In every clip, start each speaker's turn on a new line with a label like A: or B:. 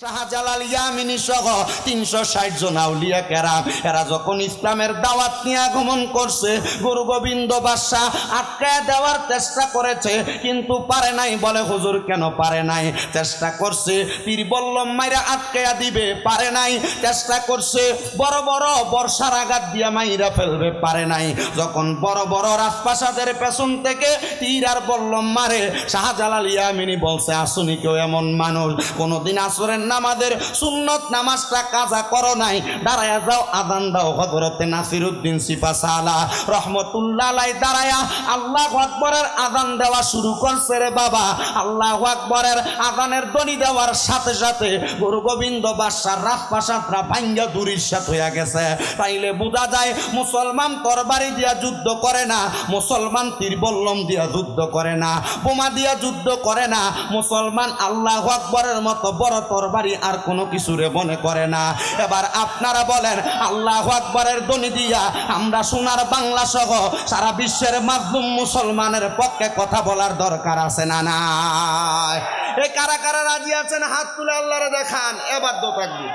A: শাহজালাল ইয়ামিনী সহ ৩৬০ জন আউলিয়া কেরাম এরা যখন ইসলামের দাওয়াত নিয়ে আগমন করছে, গুরু গোবিন্দ বাদশাহ আটকায় দেওয়ার চেষ্টা করেছে, কিন্তু পারে নাই। বলে হুজুর কেন পারে নাই? চেষ্টা করছে পীর বল্লম মাইরা আটকায়া দিবে, পারে নাই। চেষ্টা করছে বড় বড় বর্ষার আঘাত দিয়া মাইরা ফেলবে, পারে নাই। যখন বড় বড় রাজপ্রাসাদের পেছন থেকে তীর আর বল্লম মারে, শাহজালাল ইয়ামিনী বলছে আসুনি কেউ এমন মানুষ কোনদিন আসরের নামাজের সুন্নত নামাজটা কাজা করো নাই, দাঁড়ায়া যাও আযান দাও। হযরতে নাসিরউদ্দিন সিপাসালা রহমতুল্লাহ আলাইহি দাঁড়ায়া আল্লাহু আকবরের আযান দেওয়া শুরু করছে রে বাবা। আল্লাহু আকবরের আযানের ধ্বনি দেওয়ার সাথে সাথে গুরু গোবিন্দ বাদশার রাজপ্রাসাদরা ভাঙ্গা দুরিশাত হইয়া গেছে। তাইলে বোঝা যায় মুসলমান তরবারি দিয়া যুদ্ধ করে না, মুসলমান তীর বল্লম দিয়া যুদ্ধ করে না, বোমা দিয়া যুদ্ধ করে না। মুসলমান আল্লাহু আকবরের মতো বড় তরবারি আর কোনো কিছুরে মনে করে না। এবার আপনারা বলেন আল্লাহু আকবরের ধ্বনি দিয়া আমরা সোনার বাংলা সহ সারা বিশ্বের মাজলুম মুসলমানের পক্ষে কথা বলার দরকার আছে না নাই? এই কারা কারা রাজি আছেন হাত তুলে আল্লাহরে দেখান। এবার দো তাকবীর,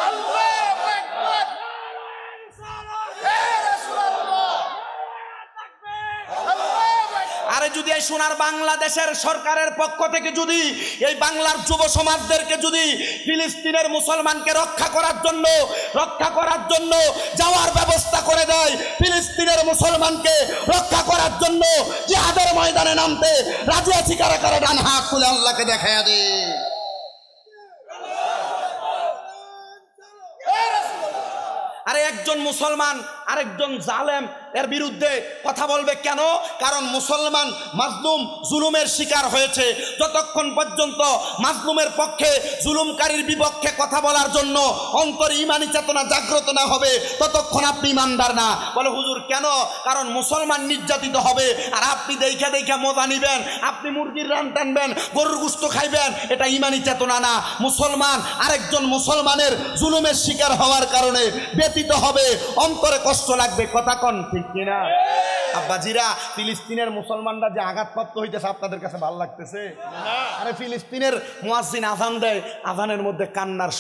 A: আল্লাহু আকবার। আরে যদি এই সোনার বাংলাদেশের সরকারের পক্ষ থেকে যদি এই বাংলার যুব সমাজদেরকে যদি ফিলিস্তিনের মুসলমানকে রক্ষা করার জন্য যাওয়ার ব্যবস্থা করে দেয়, ফিলিস্তিনের মুসলমানকে রক্ষা করার জন্য জিহাদের ময়দানে নামতে রাজি আছি কারা কারা? ডান হাত তুলে আল্লাহকে দেখায়া দে। আরে একজন মুসলমান আরেকজন জালেম এর বিরুদ্ধে কথা বলবে কেন? কারণ মুসলমান মাজলুম জুলুমের শিকার হয়েছে। যতক্ষণ পর্যন্ত মাজলুমের পক্ষে জুলুমকারীর বিপক্ষে কথা বলার জন্য অন্তরে ঈমানি চেতনা জাগ্রত না হবে, ততক্ষণ আপনি ঈমানদার না। বলে হুজুর কেন? কারণ মুসলমান নির্যাতিত হবে আর আপনি দেখা মজা নিবেন, আপনি মুরগির রান টানবেন, গরুর গোশত খাইবেন, এটা ঈমানি চেতনা না। মুসলমান আরেকজন মুসলমানের জুলুমের শিকার হওয়ার কারণে ব্যতীত হবে, অন্তরে কষ্ট লাগবে। কথা কন ঠিক কিনা? আব্বাজিরা, ফিলিস্তিনের মুসলমানরা যে আঘাতপ্রাপ্ত হইতেছে আপনাদের কাছে ভালো লাগতেছে? আরে ফিলিস্তিনের মুয়াজ্জিন আযান দেয়, আযানের মধ্যে কান্নার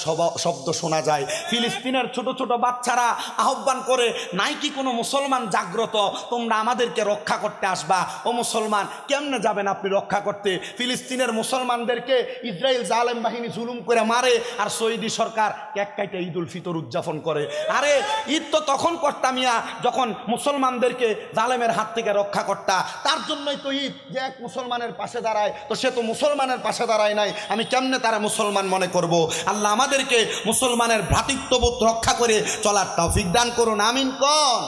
A: শব্দ শোনা যায়। ফিলিস্তিনের ছোট ছোট বাচ্চারা আহ্বান করে, নাই কি কোনো মুসলমান জাগ্রত, তোমরা আমাদেরকে রক্ষা করতে আসবা। ও মুসলমান, কেমনে যাবেন আপনি রক্ষা করতে? ফিলিস্তিনের মুসলমানদেরকে ইসরায়েল জালেম বাহিনী জুলুম করে মারে, আর সৌদি সরকার কেক কাইটে ঈদ উল ফিতর উদযাপন করে। আরে ঈদ তো তখন করতাম ইয়া যখন মুসলমানদেরকে জালেমের হাত থেকে রক্ষা করতা। তার জন্যই তো ঈদ, যে এক মুসলমানের পাশে দাঁড়ায়, তো সে তো মুসলমানের পাশে দাঁড়ায় নাই, আমি কেমনে তারা মুসলমান মনে করব? আল্লাহ আমাদেরকে মুসলমানের ভ্রাতৃত্ববোধ রক্ষা করে চলার তৌফিক দান করুন। আমিন কোন?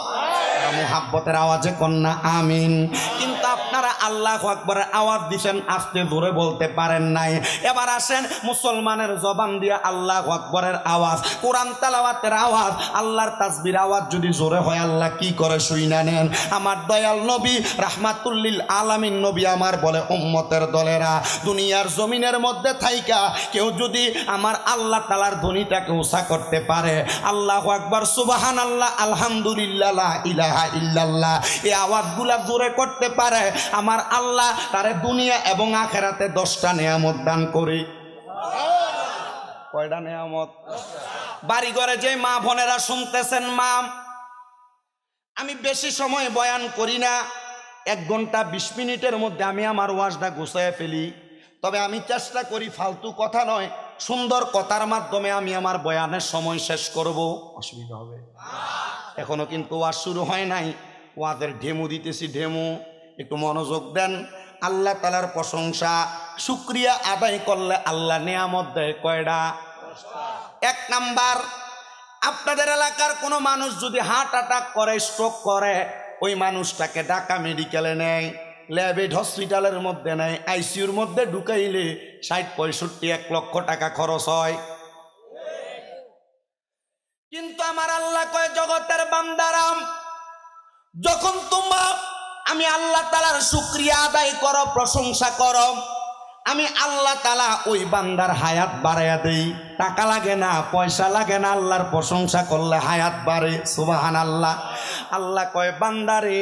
A: মুহাব্বতের আওয়াজে কন্যা আমিন। কিন্তু আপনারা আল্লাহু আকবরের আওয়াজ দিছেন, আস্তে জোরে বলতে পারেন নাই। এবার আসেন মুসলমানের জবান দিয়ে আল্লাহু আকবরের আওয়াজ, কোরআন তেলাওয়াতের আওয়াজ, আল্লাহর তাসবির আওয়াজ যদি জোরে হয় আল্লাহ কি করে শুইনা নেন। আমার দয়াল নবী রাহমাতুল আলামিন নবী আমার বলে, উম্মতের দলেরা, দুনিয়ার জমিনের মধ্যে থাইকা কেউ যদি আমার আল্লাহ তাআলার ধ্বনিটাকে উঁচা করতে পারে, আল্লাহু আকবার, সুবহানাল্লাহ, আলহামদুলিল্লাহ, লা ইলাহা ইল্লাল্লাহ, এই আওয়াজগুলা জোরে করতে পারে, আমার আল্লাহ তারে দুনিয়া এবং আখিরাতে 10টা নেয়ামত দান করে। কয়টা নেয়ামত? বাড়ি ঘরে যে মা বোনেরা শুনতেছেন, মা, আমি বেশি সময় বয়ান করি না, 1 ঘন্টা 20 মিনিটের মধ্যে আমি আমার ওয়াজটা গুছাইয়া ফেলি। তবে আমি চেষ্টা করি ফালতু কথা নয়, সুন্দর কথার মাধ্যমে আমি আমার বয়ানের সময় শেষ করব। অসুবিধা হবে? এখনো কিন্তু ওয়াজ শুরু হয় নাই, ওয়াজের ঢেমু দিতেছি, ঢেমু, একটু মনোযোগ দেন। আল্লাহ তাআলার প্রশংসা শুকরিয়া আদায় করলে আল্লাহ নেয়ামত দেয় কয়টা? 1 নাম্বার, আপনাদের এলাকার কোনো মানুষ যদি হার্ট অ্যাটাক করে, স্ট্রোক করে, ওই মানুষটাকে ঢাকা মেডিকেলে নেয়, ল্যাবেড হসপিটালের মধ্যে নেয়, আইসিইউর মধ্যে ঢুকাইলে 60-65-1 লক্ষ টাকা খরচ হয়। কিন্তু আমার আল্লাহ কয়, জগতের বান্দারাম, যখন তোমরা আমি আল্লাহ তাআলার শুকরিয়া আদায় করো, প্রশংসা করো, আমি আল্লাহ তাআলা ওই বান্দার হায়াত বাড়াইয়া দেই। টাকা লাগে না, পয়সা লাগে না, আল্লাহর প্রশংসা করলে হায়াত বাড়ে। সুবহানাল্লাহ। আল্লাহ কয় বান্দারে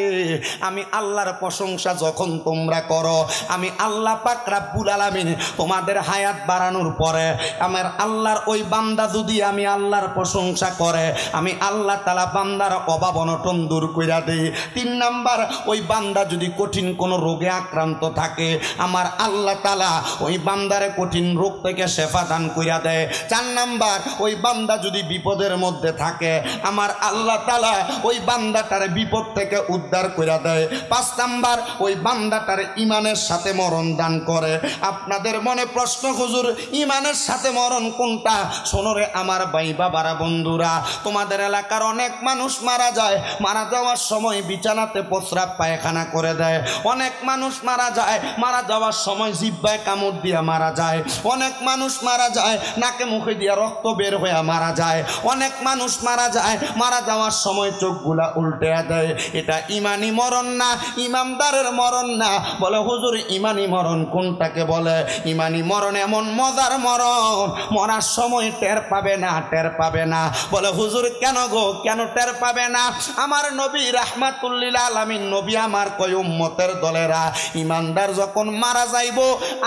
A: আমি আল্লাহর প্রশংসা যখন তোমরা করো, আমি আল্লাহ পাক রব্বুল আলামিন তোমাদের হায়াত বাড়ানোর পরে আমার আল্লাহর ওই বান্দা যদি আমি আল্লাহর প্রশংসা করে, আমি আল্লাহ তাআলা বান্দার অভাব অনটন দূর কইরা দেই। 3 নাম্বার, ওই বান্দা যদি কঠিন কোনো রোগে আক্রান্ত থাকে, আমার আল্লাহ তাআলা ওই বান্দারে কঠিন রোগ থেকে শেফা দান কইরা দেয়। 4 নাম্বার, ওই বান্দা যদি বিপদের মধ্যে থাকে, আমার আল্লাহ তাআলা ওই বান্দাটার বিপদ থেকে উদ্ধার কইরা দেয়। 5 নাম্বার, ওই বান্দাটার ঈমানের সাথে মরণ দান করে। আপনাদের মনে প্রশ্ন, হুজুর ঈমানের সাথে মরণ কোনটা? শোনো রে আমার ভাই বাবারা, বন্ধুরা, তোমাদের এলাকার অনেক মানুষ মারা যায়, মারা যাওয়ার সময় বিছানাতে প্রস্রাব পায়খানা করে দেয়। অনেক মানুষ মারা যায়, মারা যাওয়ার সময় জিহ্বায় কামড় দিয়া মারা যায়। অনেক মানুষ মারা যায়, নাকে মুখে দিয়া রক্ত বের হয়ে মারা যায়। অনেক মানুষ মারা যায়, মারা যাওয়ার সময় চোখগুলা উল্টে দেয়। এটা ইমানি মরণ না, ইমানদারের মরণ না। বলে হুজুর ইমানি মরণ কোনটাকে বলে? ইমানি মরণ এমন মজার মরণ, মরার সময় টের পাবে না, টের পাবে না। বলে হুজুর কেন গো, কেন টের পাবে না? আমার নবী রাহমাতুল্লিল আলামিন নবী আমার কয় উম্মতের দলেরা, ইমানদার যখন মারা যাইব,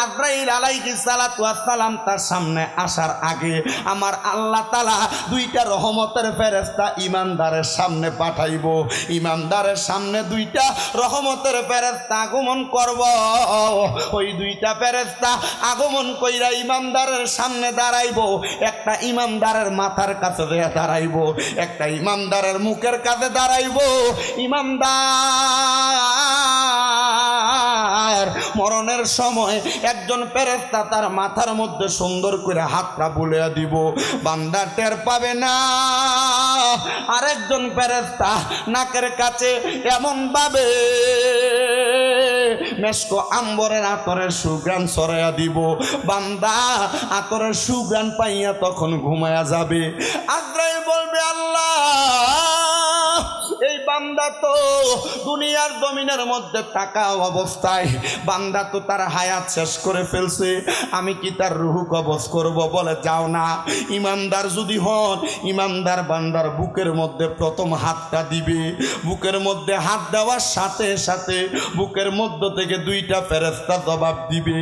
A: আজরাইল আলাইহিস সালাতু ওয়াস সালাম তার সামনে আসার আগে আমার আল্লাহ তাআলা 2টা রহমতের ফেরেশতা ইমানদারের সামনে পাঠাইব। ইমানদারের সামনে 2টা রহমতের ফেরেশতা আগমন করব। ওই 2টা ফেরেশতা আগমন কইরা ইমানদারের সামনে দাঁড়াইব। একটা ইমানদারের মাথার কাছে দাঁড়াইব, একটা ইমানদারের মুখের কাছে দাঁড়াইব। ইমানদার মরণের সময় একজন ফেরেশতা তার মাথার মধ্যে সুন্দর করে হাতটা বুলিয়ে দিব, বান্দা টের পাবে না। আরেকজন ফেরেশতা নাকের কাছে এমন ভাবে মেশকো আম্বরের আতরের সুঘ্রাণ ছড়াইয়া দিব, বান্দা আতরের সুঘ্রাণ পাইয়া তখন ঘুমায়া যাবে। আজরাইল বলবে আল্লাহ, এই বান্দা তো দুনিয়ার জমিনের মধ্যে থাকা অবস্থায় বান্দা তো তার হায়াত শেষ করে ফেলছে, আমি কি তার রূহ কবজ করব? বলে যাও না। ইমানদার যদি হন, ইমানদার বান্দার বুকের মধ্যে প্রথম হাতটা দিবে। বুকের মধ্যে হাত দেওয়ার সাথে সাথে বুকের মধ্য থেকে 2টা ফেরেশতা জবাব দিবে,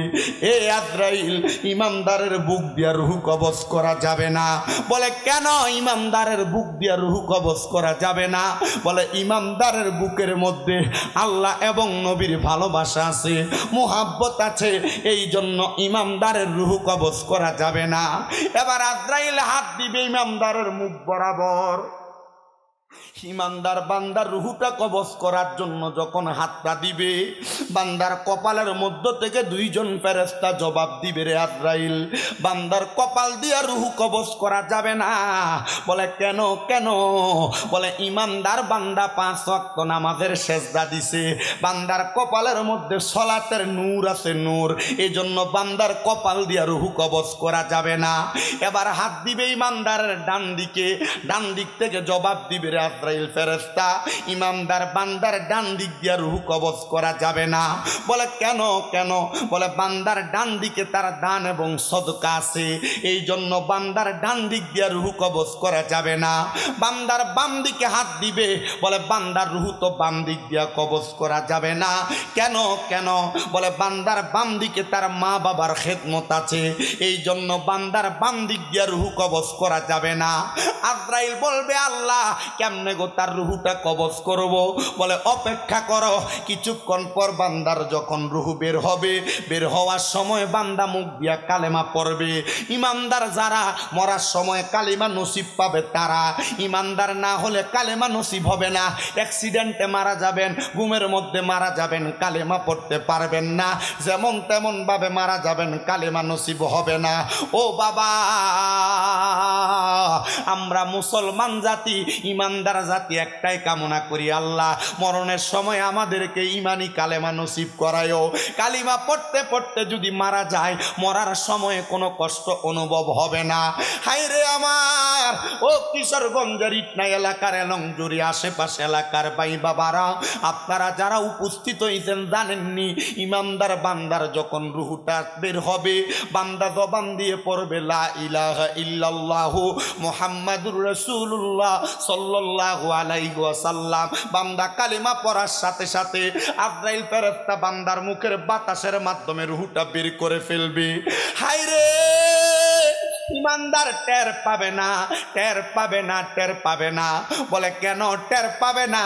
A: এ আজরাইল, ইমানদারের বুক দিয়া রূহ কবজ করা যাবে না। বলে কেন ইমানদারের বুক দিয়া রূহ কবজ করা যাবে না? বলে ইমানদারের বুকের মধ্যে আল্লাহ এবং নবীর ভালোবাসা আছে, মুহাব্বত আছে, এই জন্য ইমানদারের রূহ কবজ করা যাবে না। এবার আজরাইল হাত দিবে ইমানদারের মুখ বরাবর। ইমানদার বান্দার রুহুটা কবজ করার জন্য যখন হাতটা দিবে, বান্দার কপালের মধ্য থেকে 2জন ফেরেশতা জবাব দিবে, রে আজরাইল, বান্দার কপাল দিয়া রুহু কবজ করা যাবে না। বলে কেন, কেন? বলে ইমানদার বান্দা 5 ওয়াক্ত নামাজের সেজদা দিছে, বান্দার কপালের মধ্যে সলাতের নূর আছে, নূর, এই জন্য বান্দার কপাল দিয়া রুহু কবজ করা যাবে না। এবার হাত দিবে ইমানদারের ডান দিকে, ডান দিক থেকে জবাব দিবে, রে আজরাইল ফেরেশতা, ইমানদার বান্দার ডান দিক দিয়া রূহ কবজ করা যাবে না। বলে কেন, কেন? বলে বান্দার ডান দিকে তার দান এবং সদকা আছে, এই জন্য বান্দার ডান দিক দিয়া রূহ কবজ করা যাবে না। বান্দার বাম দিকে হাত দিবে, বলে বান্দার রূহ তো বাম দিক দিয়া কবজ করা যাবে না। কেন, কেন? বলে বান্দার বাম দিকে তার মা বাবার খেদমত আছে, এই জন্য বান্দার বাম দিক দিয়া রূহ কবজ করা যাবে না। আজরাইল বলবে আল্লাহ, কেমনে গো তার রুহুটা কবজ করব? বলে অপেক্ষা করো, কিছুক্ষণ পর বান্দার যখন রুহ বের হবে, বের হওয়ার সময় বান্দা মুখ দিয়া কালেমা পড়বে। ইমানদার যারা মরার সময় কালিমা নসিব পাবে তারা, ইমানদার না হলে কালেমা নসিব হবে না। অ্যাক্সিডেন্টে মারা যাবেন, ঘুমের মধ্যে মারা যাবেন, কালেমা পড়তে পারবেন না, যেমন তেমন ভাবে মারা যাবেন, কালেমা নসিব হবে না। ও বাবা, আমরা মুসলমান জাতি, ইমানদার জাতি একটাই কামনা করি, আল্লাহ মরণের সময় আমাদেরকে ইমানি কালেমা নসিব করায়ও। কালিমা পড়তে পড়তে যদি মারা যায়, মরার সময় কোনো কষ্ট অনুভব হবে না। হায়রে আমার ও কিশোরগঞ্জের ইটনা এলাকার এলংজুরি আশেপাশে এলাকার ভাই বাবারা, আপনারা যারা উপস্থিত হয়েছেন জানেননি, ইমানদার বান্দার যখন রুহুটা বের হবে, বান্দা জবান দিয়ে পড়বে লা ইলাহা ইল্লাল্লাহু মুহাম্মাদুর রাসূলুল্লাহ সাল্লাল্লাহু সাল্লাল্লাহু আলাইহি ওয়াসাল্লাম বান্দা কালিমা পড়ার সাথে সাথে আজরাইল ফেরেশতা বান্দার মুখের বাতাসের মাধ্যমে রূহটা বের করে ফেলবে। হায়রে ইমানদার টের পাবে না, টের পাবে না, টের পাবে না। বলে কেন টের পাবে না?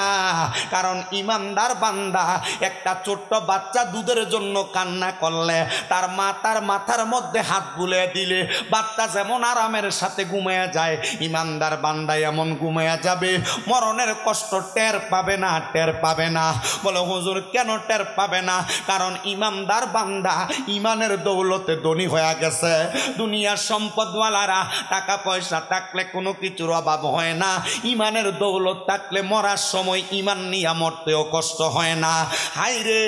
A: কারণ ইমানদার বান্দা একটা ছোট্ট বাচ্চা দুধের জন্য কান্না করলে তার মা তার মাথার মধ্যে হাত বুলিয়ে দিলে বাচ্চা যেমন আরামের সাথে ঘুমিয়ে যায়, ইমানদার বান্দা এমন ঘুমিয়ে যাবে, মরণের কষ্ট টের পাবে না, টের পাবে না। বলে হুজুর কেন টের পাবে না? কারণ ইমানদার বান্দা ইমানের দৌলতে ধনী হয়ে গেছে। দুনিয়ার সম্পদওয়ালারা টাকা পয়সা থাকলে কোনো কিছুর অভাব হয় না, ইমানের দৌলত থাকলে মরার সময় ইমান নিয়ে মরতেও কষ্ট হয় না। হায়রে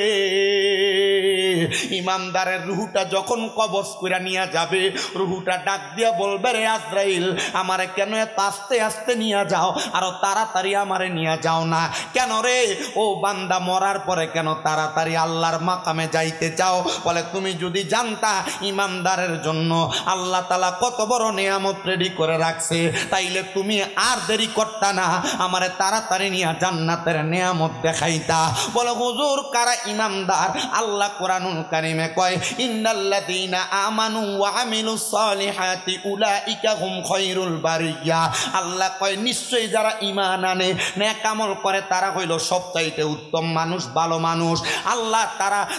A: ইমানদারের রুহুটা যখন কবজ করে নিয়ে যাবে, রুহুটা ডাক দিয়া বলবে রে আজরাইল আমারে কেন এত আস্তে আস্তে নিয়ে যাও, আরো তাড়াতাড়ি আমারে নিয়ে যাও না কেন রে? ও বান্দা মরার পরে কেন তাড়াতাড়ি আল্লাহর মাকামে যাইতে চাও? বলে তুমি যদি জানতা ইমানদারের জন্য আল্লাহ তাআলা কত বড় নিয়ামত রেডি করে রাখছে, তাইলে তুমি আর দেরি করতা না, আমারে তাড়াতাড়ি নিয়ে জান্নাতের নিয়ামত দেখাইতা। বলে হুজুর কারা ইমানদার? আল্লাহ কোরআনুল কারীমে কয় ইন্নাল্লাযীনা আমানু ওয়া আমিলুস সালিহাতি উলাইকা হুম খায়রুল বারিয়া। আল্লাহ কয় নিশ্চয়ই যারা ঈমান আনে, নেক আমল করে তারা হইল সবচাইতে উত্তম মানুষ, ভালো মানুষ। আল্লাহ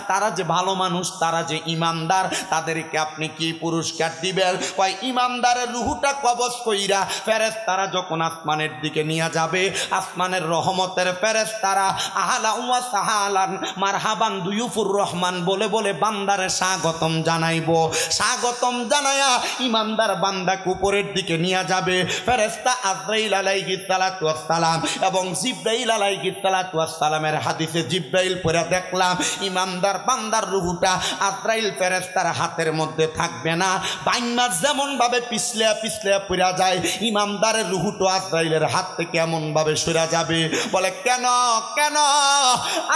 A: তারা যে ভালো মানুষ, তারা যে ইমানদার, তাদেরকে আপনি কি পুরস্কার দিবেন? কয় ইমানদারের রূহটা কবজ কইরা ফেরেশতারা যখন আসমানের দিকে নিয়ে যাবে, আসমানের রহমতের ফেরেশতারা আহলান ওয়া সাহালান মারহাবান দুয়ুফুর রহমান বলে বলে বান্দারে স্বাগতম জানাইবো। স্বাগতম জানায়া ইমানদার বান্দাকে উপরের দিকে নিয়ে যাবে। ফেরেশতা আজরাইল আলাইহিস সালাতু ওয়াস সালাম এবং জিবরাইল আলাইহিস সালাতু ওয়াস সালামের হাদিসে জিবরাইল পড়া দেখলাম ইমানদার বান্দার রূহটা আজরাইল ফেরেশতার হাতের মধ্যে থাকবে না, বাইন্না যেমন ভাবে পিছলে পিছলে পড়া যায়, ইমানদারের রূহটা আজরাইলের হাত থেকে এমন ভাবে সরে যাবে। বলে কেন কেন?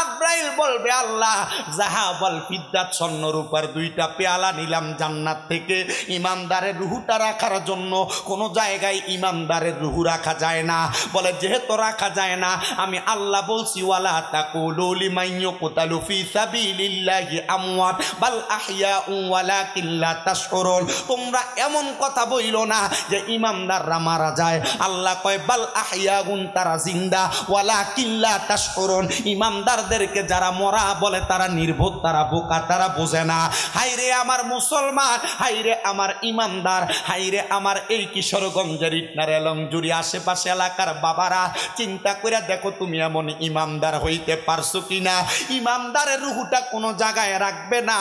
A: আজরাইল বলবে আল্লাহ যাহাবাল ফিদ্দাত স্বর্ণ রূপার দুইটা পেয়ালা নিলাম জান্নাত থেকে, ইমানদারের রূহটা রাখার জন্য কোন জায়গায় ইমানদারের রূহ রাখা যায় না। বলে যেহেতু রাখা যায় না, আমি আল্লাহ বলছি ওয়ালা তাকুলু লিমান ইউকতালু ফি সাবিলিল্লাহি আমওয়াত বাল আহইয়াউ ওয়ালাকিন লা তাশউরুন। তোমরা এমন কথা বইলো না যে ইমানদাররা মারা যায়। আল্লাহ কয় বাল আহইয়াউন, তারা জিন্দা, ওয়ালাকিন লা তাশউরুন। ইমানদারদেরকে যারা মরা বলে তারা নির্বোধ, তারা বোকা, তারা বোঝে না। হাইরে আমার মুসলমান, হাইরে আমার ইমানদার, হাইরে আমার এই কিশোরগঞ্জের ইটনার এলংজুরি আশেপাশে এলাকার বাবারা, চিন্তা করে দেখো তুমি এমন ইমানদার হইতে পারছো কিনা। ইমানদারের রূহটা কোনো জায়গায় রাখবে না,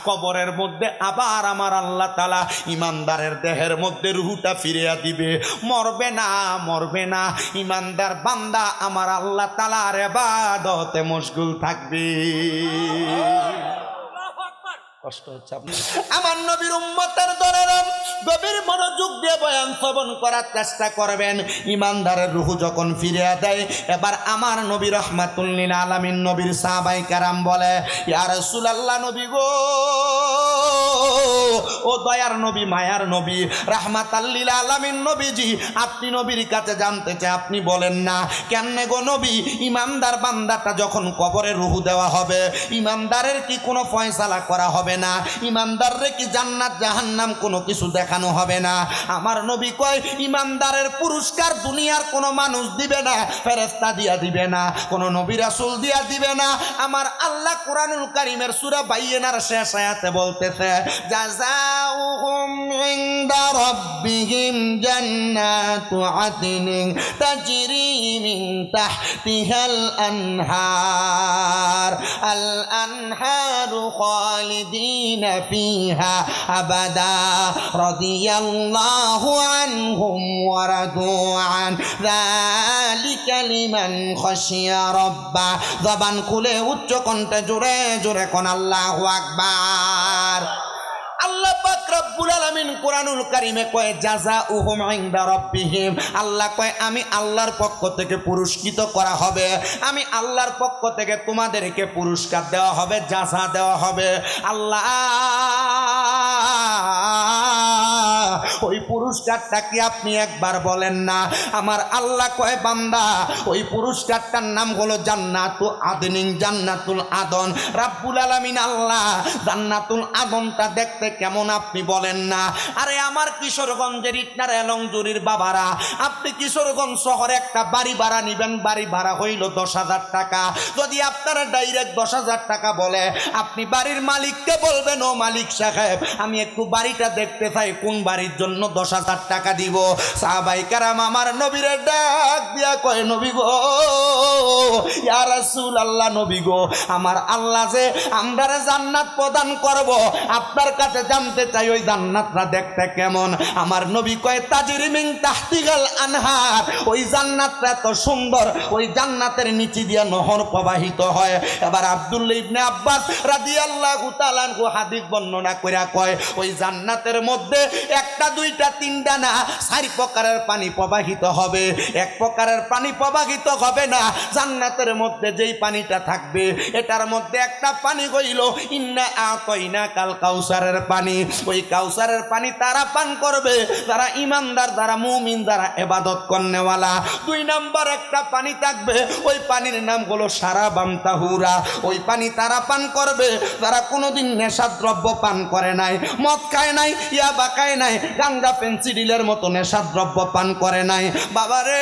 A: কবরের মধ্যে আবার আমার আল্লাহ তাআলা ইমানদারের দেহের মধ্যে রূহটা ফিরিয়ে দিবে। মরবে না, মরবে না। ইমানদার বান্দা আমার আল্লাহ তাআলার ইবাদতে মশগুল থাকবে। কষ্ট হচ্ছে আমার নবীর উম্মতের দলেরা গভীর মনোযোগ দিয়ে বয়ান শ্রবণ করার চেষ্টা করবেন। ইমানদারের রূহ যখন ফিরিয়ে দেয়, এবার আমার নবী রাহমাতুল লিল আলামিন নবীর সাহাবায়ে কেরাম বলে ইয়া রাসূলুল্লাহ, নবী গো, ও দয়ার নবী, মায়ার নবী, রাহমাতাল লিল আলামিন নবীজি, আপনি নবীর কাছে জানতে চাই, আপনি বলেন না কেমনে গো নবী, ইমানদার বান্দাটা যখন কবরে রূহ দেওয়া হবে, ইমানদারের কি কোনো ফয়সালা করা হবে না? ইমানদাররে কি জান্নাত জাহান্নাম কোনো কিছু দেখানো হবে না? আমার নবী কয় ইমানদারের পুরস্কার দুনিয়ার কোনো মানুষ দিবে না, ফেরেশতা দিয়া দিবে না, কোনো নবী রাসূল দিয়া দিবে না। আমার আল্লাহ কোরআনুল কারীমের সূরা বাইয়িনার শেষ আয়াতে বলতেছে জাযাউহুম ইনদা রাব্বিহিম জান্নাতু আদনিন তাজরি মিন তাহতিহাল আনহার আল আনহারু খালিদিন ফিহা আবাদা রাদিয়াল্লাহু আনহুম ওয়া রাদু আন যালিকা লিমান খাশিয়া রাব্বা। জবান খুলে উচ্চ কণ্ঠে জোরে জোরে কোন আল্লাহু আকবার। আল্লাহ পাক রব্বুল আলামিন কোরআনুল কারীমে কয় জাযাউহুম ইনদা রাব্বিহিম, আল্লাহ কয় আমি আল্লাহর পক্ষ থেকে পুরস্কৃত করা হবে, আমি আল্লাহর পক্ষ থেকে তোমাদেরকে পুরস্কার দেওয়া হবে, জাযা দেওয়া হবে। আল্লাহ ওই পুরস্কারটা কি আপনি একবার বলেন না? আমার আল্লাহ কয় বান্দা ওই পুরস্কারটার নাম হলো জান্নাতুল আদনিন, জান্নাতুল আদন। রাব্বুল আলামিন আল্লাহ জান্নাতুল আদনটা দেখতে কেমন আপনি বলেন না? আরে আমার কিশোরগঞ্জের ইটনার এলংজুরির বাবারা, আপনি কিশোরগঞ্জ শহরে একটা বাড়ি ভাড়া নিবেন, বাড়ি ভাড়া হইল 10,000 টাকা। যদি আপনারা ডাইরেক্ট 10,000 টাকা বলে, আপনি বাড়ির মালিককে বলবেন, ও মালিক সাহেব আমি একটু বাড়িটা দেখতে চাই, কোন বাড়ির জন্য 10,000 টাকা দিব? সাহাবায়ে কেরাম আমার নবীরে ডাক দিয়া কয়, নবী গো, ইয়া রাসূলুল্লাহ, নবী গো, আমার আল্লাহ যে আমরারে জান্নাত প্রদান করব, আপনার কাছে জানতে চাই ওই জান্নাতটা দেখতে কেমন? আমার নবী কয়, তাজরি মিন তাহতিহাল আনহার, ওই জান্নাতটা এত সুন্দর, ওই জান্নাতের নিচে দিয়ে নহর প্রবাহিত হয়। এবার আব্দুল্লাহ ইবনে আব্বাস রাদিয়াল্লাহু তাআলা আনহু হাদিস বর্ণনা কইরা কয়, ওই জান্নাতের মধ্যে একটা দুইটা তিনটা না 4 প্রকারের পানি প্রবাহিত হবে। এক প্রকারের পানি প্রবাহিত হবে না। জান্নাতের মধ্যে যেই পানিটা থাকবে, এটার মধ্যে একটা পানি হইল ইন্না আতাইনাকাল কাউসারের পানি। ওই কাউসারের পানি তারা পান করবে যারা ঈমানদার, যারা মুমিন, যারা ইবাদত করনেওয়ালা। 2 নাম্বার একটা পানি থাকবে, ওই পানির নাম হলো শারাবাম তাহুরা। ওই পানি তারা পান করবে যারা কোনোদিন নেশাদ্রব্য পান করে নাই, মদ খায় নাই, ইয়াবা খায় নাই, গাঁজা পেন্সিডিলের মতো নেশাদ্রব্য পান করে নাই। বাবারে,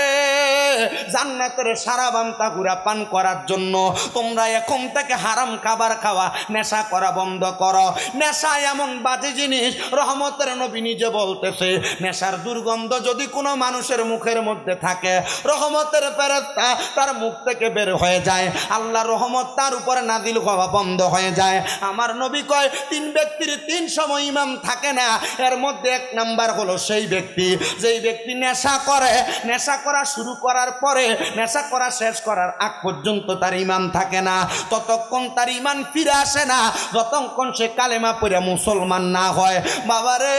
A: জান্নাতের শারাবাম তাহুরা পান করার জন্য তোমরা এখন থেকে হারাম খাবার খাওয়া, নেশা করা বন্ধ করো। নেশা এমন বাজে জিনিস, রহমতের নবী নিজে বলতেছে, নেশার দুর্গন্ধ যদি কোনো মানুষের মুখের মধ্যে থাকে, রহমতের ফেরেশতা তার মুখ থেকে বের হয়ে যায়, আল্লাহ রহমত তার উপরে নাজিল হওয়া বন্ধ হয়ে যায়। আমার নবী কয়, 3 ব্যক্তির 3 সময় ঈমান থাকে না। এর মধ্যে 1 নাম্বার হলো সেই ব্যক্তি যেই ব্যক্তি নেশা করে, নেশা করা শুরু করার পরে নেশা করা শেষ করার আগ পর্যন্ত তার ঈমান থাকে না। ততক্ষণ তার ঈমান ফিরে আসে না যতক্ষণ সে কালেমা পড়ে মুসলমান না হয়। বাবারে,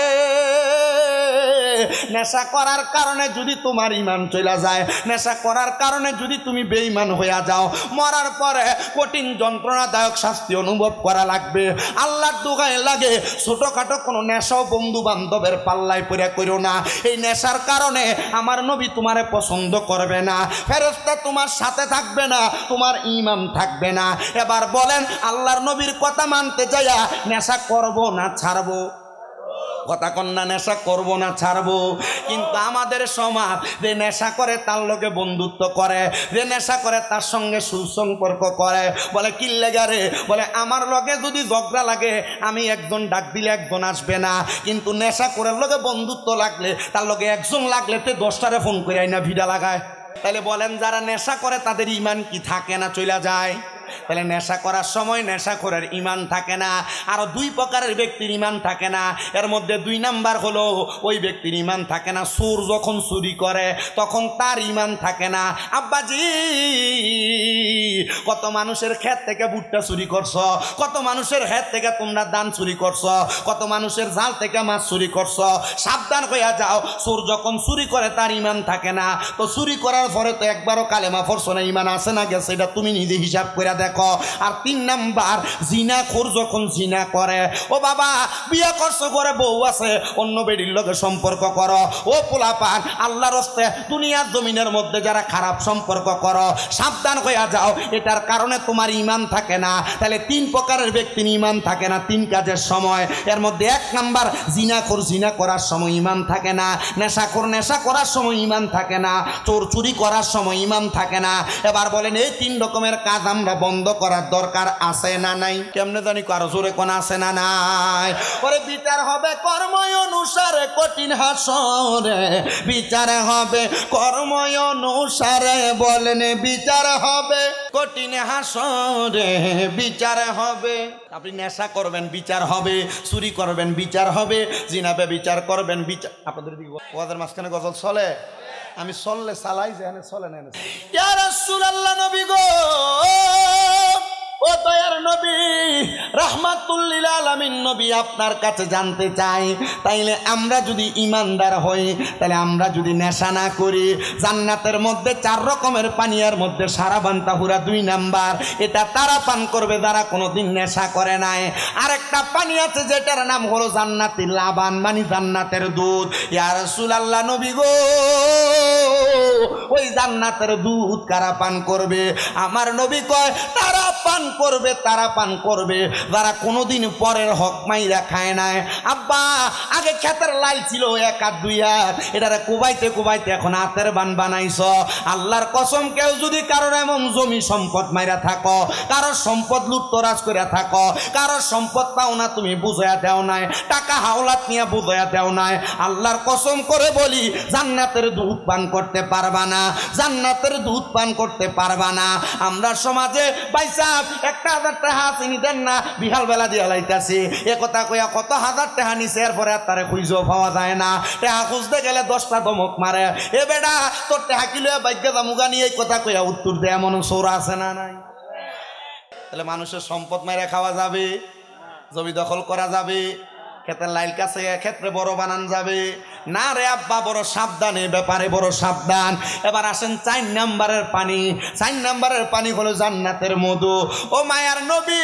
A: নেশা করার কারণে যদি তোমার ঈমান চলে যায়, নেশা করার কারণে যদি তুমি বেঈমান হইয়া যাও, মরার পরে কঠিন যন্ত্রণাদায়ক শাস্তি অনুভব করা লাগবে। আল্লাহর দোহাই লাগে, ছোটখাটো কোনো নেশাও বন্ধু বান্ধবের পাল্লায় পড়ে কইরো না। এই নেশার কারণে আমার নবী তোমারে পছন্দ করবে না, ফেরেশতা তোমার সাথে থাকবে না, তোমার ঈমান থাকবে না। এবার বলেন, আল্লাহর নবীর কথা মানতে যাইয়া নেশা করব না ছাড়বো? কথা কন্যা, নেশা করব না ছাড়বো? কিন্তু আমাদের সমাজ যে নেশা করে তার লগে বন্ধুত্ব করে, যে নেশা করে তার সঙ্গে সুসম্পর্ক করে, বলে কি লেগা রে? বলে আমার লগে যদি ঝগড়া লাগে আমি একজন ডাক দিলে একজন আসবে না, কিন্তু নেশা করে লগে বন্ধুত্ব লাগলে, তার লগে একজন লাগলে তে 10টারে ফোন করে আইনা ভিড়া লাগায়। তাহলে বলেন, যারা নেশা করে তাদের ঈমান কি থাকে না চলে যায়? তাহলে নেশা করার সময় নেশাখোরের ঈমান থাকে না। আরো 2 প্রকারের ব্যক্তির ঈমান থাকে না। এর মধ্যে 2 নাম্বার হলো ওই ব্যক্তির ঈমান থাকে না, চোর যখন চুরি করে তখন তার ঈমান থাকে না। আব্বাজি, কত মানুষের ক্ষেত থেকে ভুট্টা চুরি করছ, কত মানুষের ক্ষেত থেকে তোমরা ধান চুরি করছ, কত মানুষের জাল থেকে মাছ চুরি করছ। সাবধান হইয়া যাও, চোর যখন চুরি করে তার ঈমান থাকে না। তো চুরি করার পরে তো একবারও কালেমা পড়ছ না, ঈমান আছে না গেছে এটা তুমি নিজে হিসাব করে দেখো। আর 3 নাম্বার, জিনাখোর যখন জিনা করে, ও বাবা বিয়ে করছো, করে বউ আছে, অন্য বেডির লগে সম্পর্ক করো, ও পোলাপান আল্লাহর রাস্তে দুনিয়ার জমিনের মধ্যে যারা খারাপ সম্পর্ক করো, সাবধান হইয়া যাও, এটার কারণে তোমার ঈমান থাকে না। তাহলে 3 প্রকারের ব্যক্তির ঈমান থাকে না 3 কাজের সময়। এর মধ্যে 1 নাম্বার, জিনাখোর জিনা করার সময় ঈমান থাকে না, নেশাখোর নেশা করার সময় ঈমান থাকে না, চোর চুরি করার সময় ঈমান থাকে না। এবার বলেন, এই 3 রকমের কাজ আমরা বন্ধ করার দরকার আছে না নাই? কেমনে জানি, কারো জোরে কোন আছে না নাই? ওরে বিচার হবে কর্ম অনুসারে, কঠিন হাসরে বিচার হবে কর্ম অনুসারে। বলেন, বিচার হবে কঠিন হাসরে, বিচার হবে। আপনি নেশা করবেন বিচার হবে, চুরি করবেন বিচার হবে, জিনাবে বিচার করবেন বিচার। আপনাদের দিকে ওয়াজের মাঝখানে গজল চলে, আমি চললে চালাই, যেখানে চলে না। ইয়া রাসূলুল্লাহ, নবী গো, ও দয়ার নবী রাহমাতুল লিল আলামিন নবী আপনার কাছে জানতে চাই, তাইলে আমরা যদি ইমানদার হই, তাহলে আমরা যদি নেশা না করি, জান্নাতের মধ্যে 4 রকমের পানীয়ের মধ্যে সারাবান তাহুরা 2 নাম্বার, এটা তারা পান করবে যারা কোনোদিন নেশা করে নাই। আরেকটা পানি আছে যেটার নাম হলো জান্নাতুল লাবান, মানে জান্নাতের দুধ। ইয়া রাসূলুল্লাহ নবী গো, ওই জান্নাতের দুধ কারা পান করবে? আমার নবী কয় তারা পান করবে, তারা পান করবে যারা কোনোদিন পরের হক মাইরা খায় নাই। আব্বা আগে ক্ষেতের লাইল ছিল 1 হাত 2 হাত, এটারে কুবাইতে কুবাইতে এখন হাতের বান বানাইছ। আল্লাহর কসম, কেউ যদি কারোর এমন জমি সম্পদ মাইরা থাকো, কারোর সম্পদ লুটতরাজ করে থাকো, কারোর সম্পদ পাও না তুমি বুঝাইয়া দেও নাই, টাকা হাওলাত নিয়ে বুঝাইয়া দেও নাই, আল্লাহর কসম করে বলি জান্নাতের দুধ পান করতে পারবা না, জান্নাতের দুধ পান করতে পারবা না। আমরা সমাজে ভাইসা 1000 টাকা চিনি দেন না, বিকাল বেলা দিয়া লাইতাছি, এ কথা কইয়া কত হাজার টাকা নিছে, এরপরে আর তারে খুঁজেও পাওয়া যায় না। টাকা খুঁজতে গেলে 10টা ধমক মারে, এ বেটা তোর টাকা কিলো ভাগ্য দামুগা নিয়ে এই কথা কইয়া উত্তর দেয়, এমন সৌরা আছে না নাই? তাহলে মানুষের সম্পদ মেরে খাওয়া যাবে, জমি দখল করা যাবে, ক্ষেতের লাইল কাছে ক্ষেত্রে বড় বানান যাবে না রে আব্বা, বড় সাবধান, এ ব্যাপারে বড় সাবধান। এবার আসেন 4 নাম্বারের পানি। 4 নাম্বারের পানি হলো জান্নাতের মধু। ও মায়ার নবী,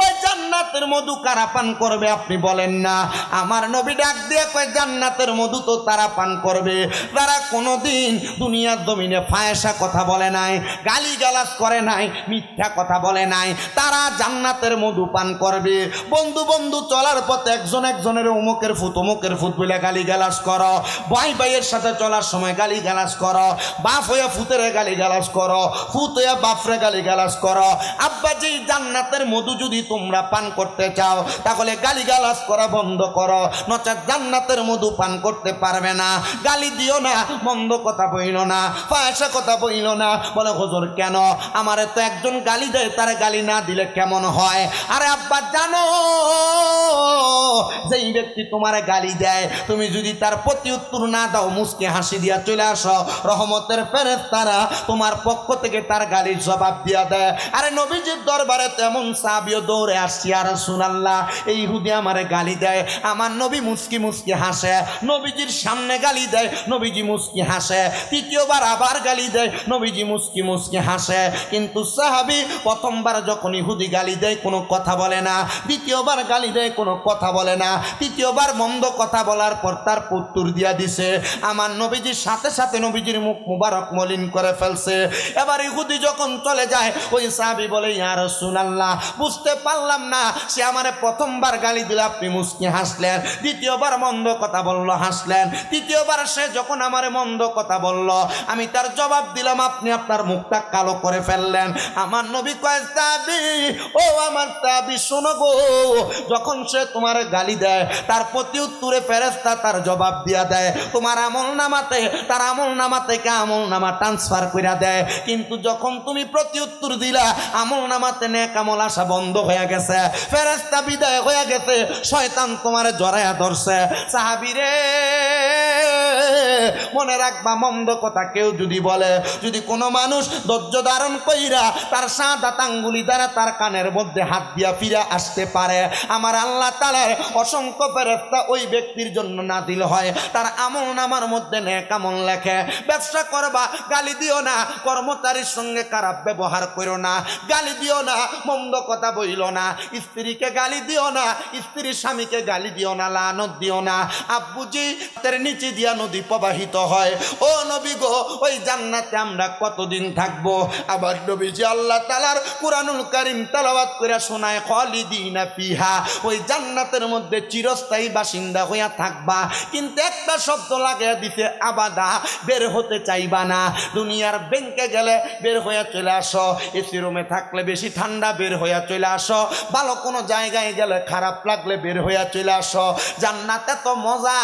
A: ওই জান্নাতের মধু কারা পান করবে আপনি বলেন না? আমার নবী ডাক দিয়ে কয় জান্নাতের মধু তো তারা পান করবে যারা কোনোদিন দুনিয়ার জমিনে ফায়সা কথা বলে নাই, গালিগালাজ করে নাই, মিথ্যা কথা বলে নাই, তারা জান্নাতের মধু পান করবে। বন্ধু বন্ধু চলার পথে একজনের অমুকের ফুত বলে গালিগালাজ করো, ভাই ভাইয়ের সাথে চলার সময় গালিগালাজ করো, বাপ হয়ে ফুতের গালিগালাজ করো, ফুত হয়ে বাপরে গালিগালাজ করো। আব্বাজি জান্নাতের মধু যদি তোমরা পান করতে চাও, তাহলে গালিগালাজ করা বন্ধ করো, নচেত জান্নাতের মধু পান করতে পারবে না। গালি দিও না, মন্দ কথা বইল না, ফায়সা কথা বইল না। বলে হুজুর কেন? আমারে তো একজন গালি দেয়, তারে গালি না দিলে কেমন হয়? আরে আব্বা জানো, যেই ব্যক্তি তোমারে গালি দেয়, তুমি যদি তার প্রতি উত্তর না দাও, মুচকি হাসি দিয়া চলে আসো, রহমতের ফেরেশতারা তোমার পক্ষ থেকে তার গালির জবাব দিয়া দেয়। আরে নবীজির দরবারে তেমন সাহাবীও দৌড়ে আসছি, আর রাসূলুল্লাহ এই ইহুদি আমারে গালি দেয়, আমার নবী মুচকি মুচকি হাসে, নবীজির সামনে গালি দেয়, নবীজি মুচকি হাসে, তৃতীয়বার আবার গালি দেয়, নবীজি মুচকি মুচকি হাসে। কিন্তু সাহাবী প্রথমবার যখন ইহুদি গালি দেয় কোনো কথা বলে না, দ্বিতীয়বার গালি দেয় কোনো কথা বলে না, তৃতীয়বার মন্দ কথা বলার পর তার উত্তর দিয়া দিছে। আমার নবীজির সাথে সাথে নবীজির মুখ মুবারক মলিন করে ফেলছে। এবার ইহুদি যখন চলে যায়, ওই সাহাবী বলে ইয়া রাসূলুল্লাহ বুঝতে পারলাম না, সে আমারে প্রথমবার গালি দিল আপনি মুচকি হাসলেন, দ্বিতীয়বার মন্দ কথা বলল হাসলেন, তৃতীয়বার সে যখন আমারে মন্দ কথা বলল আমি তার জবাব দিলাম, আপনি আপনার মুখটা কালো করে ফেললেন। আমার নবী কয় সাহাবী, ও আমার সাহাবী শোনো গো, যখন সে তোমার গালি দেয় তার প্রতি উত্তরে ফেরেশতা তার জবাব দিয়া দেয়, তোমার আমল নামাতে তার আমল নামা থেকে আমল নামা ট্রান্সফার করে দেয়। কিন্তু যখন তুমি প্রতি উত্তর দিলা, আমল নামাতে নেক আমল আসা বন্ধ হয়ে গেছে, ফেরেশতা বিদায় হয়ে গেছে, শয়তান তোমার জড়ায়া ধরছে। সাহাবী রে মনে রাখবা, মন্দ কথা কেউ যদি বলে, যদি কোনো মানুষ ধৈর্য ধারণ কইরা তার সাদাত আঙ্গুলি দ্বারা তার কানের মধ্যে হাত দিয়া ফিরে আসতে পারে, আমার আল্লাহ তাআলার অসংখ্য ফেরেশতা ওই ব্যক্তির জন্য নাজিল হয়, তার আমল নামার মধ্যে নেক আমল লেখে। ব্যবসা করবা, গালি দিও না, কর্মচারীর সঙ্গে খারাপ ব্যবহার করো না, গালি দিও না, মন্দ কথা বইলো না, স্ত্রীকে গালি দিও না, স্ত্রীর স্বামীকে গালি দিও না, লানত দিও না। আব্বুজি তার নিচে দিয়া নদী প্রবাহিত হয়। ও নবী গো, ওই জান্নাতে আমরা কতদিন থাকবো? আবার নবীজি আল্লাহ তাআলার কুরআনুল কারীম তেলাওয়াত করে শোনায়, খালিদিনা ফিহা, ওই জান্নাতের মধ্যে চিরস্থায়ী বাসিন্দা হইয়া থাকবা। কিন্তু একটা শব্দ লাগিয়ে দিতে, আবাদা, বের হতে চাইবা না। দুনিয়ার ব্যাংকে গেলে বের হইয়া চলে আসো, এসি রুমে থাকলে বেশি ঠান্ডা, বের হইয়া চলে আসো, ভালো কোনো জায়গায় গেলে খারাপ লাগলে বের হইয়া চলে আসো। জান্নাতে তো মজা,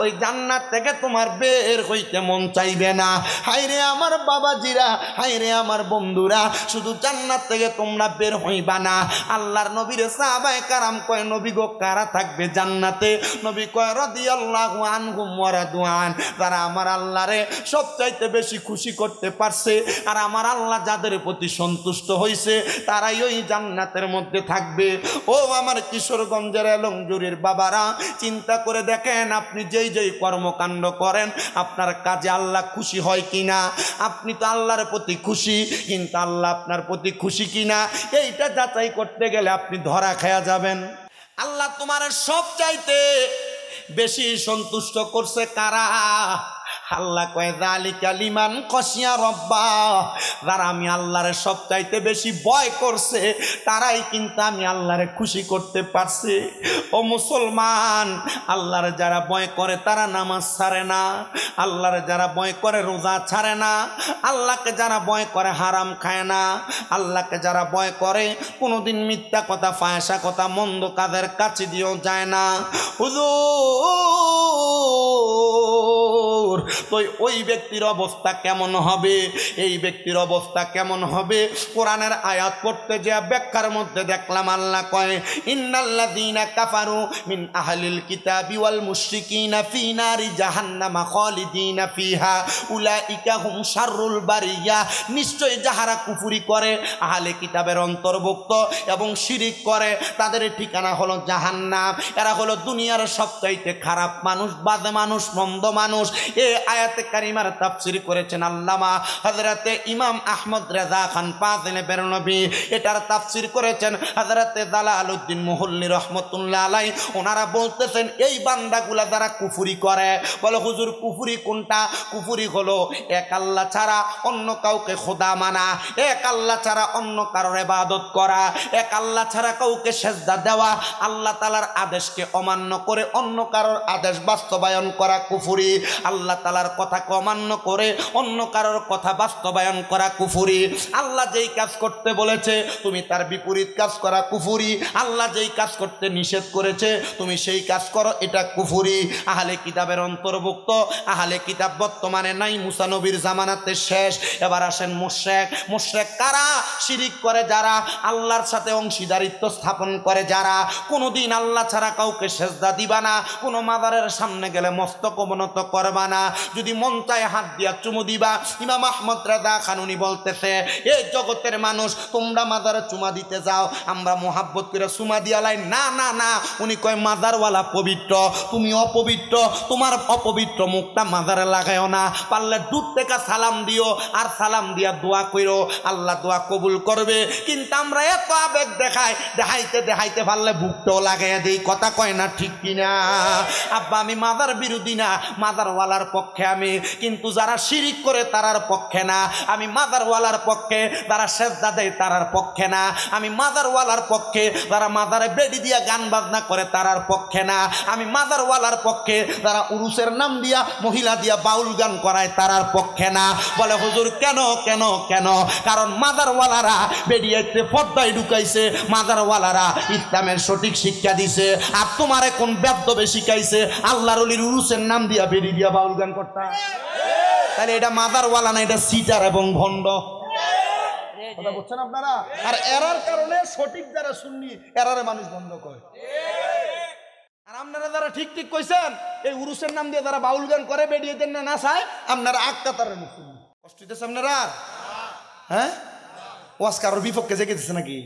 A: ওই জান্নাত থেকে তোমার বের বের হইতে মন চাইবে না। হায়রে আমার বাবাজিরা, হায়রে আমার বন্ধুরা, শুধু জান্নাত থেকে তোমরা বের হইবা না। আল্লাহর নবীর সাহাবায়ে কারাম কয়, নবী গো কারা থাকবে জান্নাতে? নবী কয় রাদিয়াল্লাহু আনহুম ওয়া রাদওয়ান, যারা আমার আল্লাহরে সবচাইতে বেশি খুশি করতে পারছে আর আমার আল্লাহ যাদের প্রতি সন্তুষ্ট হইছে তারাই ওই জান্নাতের মধ্যে থাকবে। ও আমার কিশোরগঞ্জের এলংজুরির বাবারা, চিন্তা করে দেখেন আপনি যেই যেই কর্মকাণ্ড করেন আপনার কাজে আল্লাহ খুশি হয় কিনা। আপনি তো আল্লাহর প্রতি খুশি, কিন্তু আল্লাহ আপনার প্রতি খুশি কিনা এইটা যাচাই করতে গেলে আপনি ধরা খেয়া যাবেন। আল্লাহ তোমার সব চাইতে বেশি সন্তুষ্ট করছে কারা? আল্লাহ কয় যালিকা লিমান খশিয়া রাব্বা, যারা আমি আল্লাহরে সব চাইতে বেশি ভয় করছে তারাই কিন্তু আমি আল্লাহরে খুশি করতে পারছি। ও মুসলমান, আল্লাহরে যারা ভয় করে তারা নামাজ ছাড়ে না, আল্লাহরে যারা ভয় করে রোজা ছাড়ে না, আল্লাহকে যারা ভয় করে হারাম খায় না, আল্লাহকে যারা ভয় করে কোনোদিন মিথ্যা কথা ফায়সা কথা মন্দ কাজের কাছে দিয়েও যায় না। হুজুর, তো ওই ব্যক্তির অবস্থা কেমন হবে? এই ব্যক্তির অবস্থা কেমন হবে? কোরআনের আয়াত পড়তে যে ব্যাখ্যার মধ্যে দেখলাম আল্লাহ কয় ইন্নাল্লাযীনা কাফারু মিন আহলিল কিতাবি ওয়াল মুশরিকিনা ফি নারি জাহান্নামা খালিদিনা ফিহা উলাইকা হুম শাররুল বারিয়া, নিশ্চয় যাহারা কুফরি করে আহলে কিতাবের অন্তর্ভুক্ত এবং শিরিক করে তাদের ঠিকানা হলো জাহান্নাম। এরা হলো দুনিয়ার সবচাইতে খারাপ মানুষ, বাজে মানুষ, মন্দ মানুষ। এই আয়াতে কারিমার তাফসীর করেছেন আল্লামা হযরতে ইমাম আহমদ রেজা খান পাজেলে বেরনবী। এটার তাফসীর করেছেন হযরতে জালালউদ্দিন মুহল্লি রাহমাতুল্লাহ আলাইহি। ওনারা বলতেছেন এই বান্দাগুলা যারা কুফরি করে, বলে হুজুর কুফরি কোনটা? কুফরি হলো এক আল্লাহ ছাড়া অন্য কাউকে খোদা মানা, এক আল্লাহ ছাড়া অন্য কারোর ইবাদত করা, এক আল্লাহ ছাড়া কাউকে সেজদা দেওয়া, আল্লাহ তাআলার আদেশকে অমান্য করে অন্য কারোর আদেশ বাস্তবায়ন করা কুফরি। আল্লাহ তাআলার কথাকে অমান্য করে অন্য কারোর কথা বাস্তবায়ন করা কুফরি। আল্লাহ যেই কাজ করতে বলেছে তুমি তার বিপরীত কাজ করা কুফরি। আল্লাহ যেই কাজ করতে নিষেধ করেছে তুমি সেই কাজ করো, এটা কুফরি। আহলে কিতাবের অন্তর্ভুক্ত। আহলে কিতাব বর্তমানে নাই, মুসা নবীর জামানাতে শেষ। এবার আসেন মুশরিক। মুশরিক কারা? শিরিক করে যারা, আল্লাহর সাথে অংশীদারিত্ব স্থাপন করে যারা, কোনোদিন আল্লাহ ছাড়া কাউকে সেজদা দিবা না, কোনো মাজারের সামনে গেলে মস্তক অবনত করবা না, যদি মন চায় হাত দিয়া চুমু দিবা। ইমাম আহমদ রেজা খান উনি বলতেছে এই জগতের মানুষ তোমরা মাজারে চুমা দিতে যাও, আমরা মোহাব্বত করে চুমা দিয়ালাই। না না না, উনি কয় মাজারওয়ালা পবিত্র, তুমি অপবিত্র, তোমার অপবিত্র মুখটা মাজারে লাগায়ও না, পারলে দূর থেকে সালাম দিও আর সালাম দিয়া দোয়া করো, আল্লাহ দোয়া কবুল করবে। কিন্তু আমরা এত আবেগ দেখাইতে দেখাইতে পারলে বুকটাও লাগাইয়া দিই। কথা কয় না ঠিক কিনা? আব্বা আমি মাজার বিরোধী না, মাজারওয়ালার পক্ষে আমি, কিন্তু যারা শিরিক করে তারার পক্ষে না। আমি মাজারওয়ালার পক্ষে, যারা সেজদা দেয় তারার পক্ষে না। আমি মাজারওয়ালার পক্ষে, যারা মাজারে বেড়ি দিয়া গান বাজনা করে তারার পক্ষে না। আমি মাজারওয়ালার পক্ষে, যারা উরুসের নাম দিয়া মহিলা দিয়া বাউল গান করায় তারার পক্ষে না। বলে হুজুর কেন কেন কেন? কারণ মাজারওয়ালারা বেড়িয়াতে পর্দায় ঢুকাইছে, মাজারওয়ালারা ইসলামের সঠিক শিক্ষা দিছে। আর তোমারে কোন বেদ্যবে শিখাইছে আল্লাহর ওলির উরুসের নাম দিয়া বেড়ি দিয়া বাউল গান করতা? তাহলে এটা মাজারওয়ালা না, এটা সিটার এবং ভণ্ড। কথা বুঝছেন আপনারা? আর এরার কারণে সঠিক যারা সুন্নি এরারে মানুষ বন্ধ করে। আর আপনারা যারা ঠিক ঠিক কইছেন এই উরুসের নাম দিয়ে যারা বাউল গান করে বেরিয়ে দেন না চায়, আপনারা আটকাতারের মুসলিম। কষ্ট হইতেছে আপনারা? হ্যাঁ, ওয়াজ কারোর বিপক্ষে জেগে দিচ্ছে নাকি?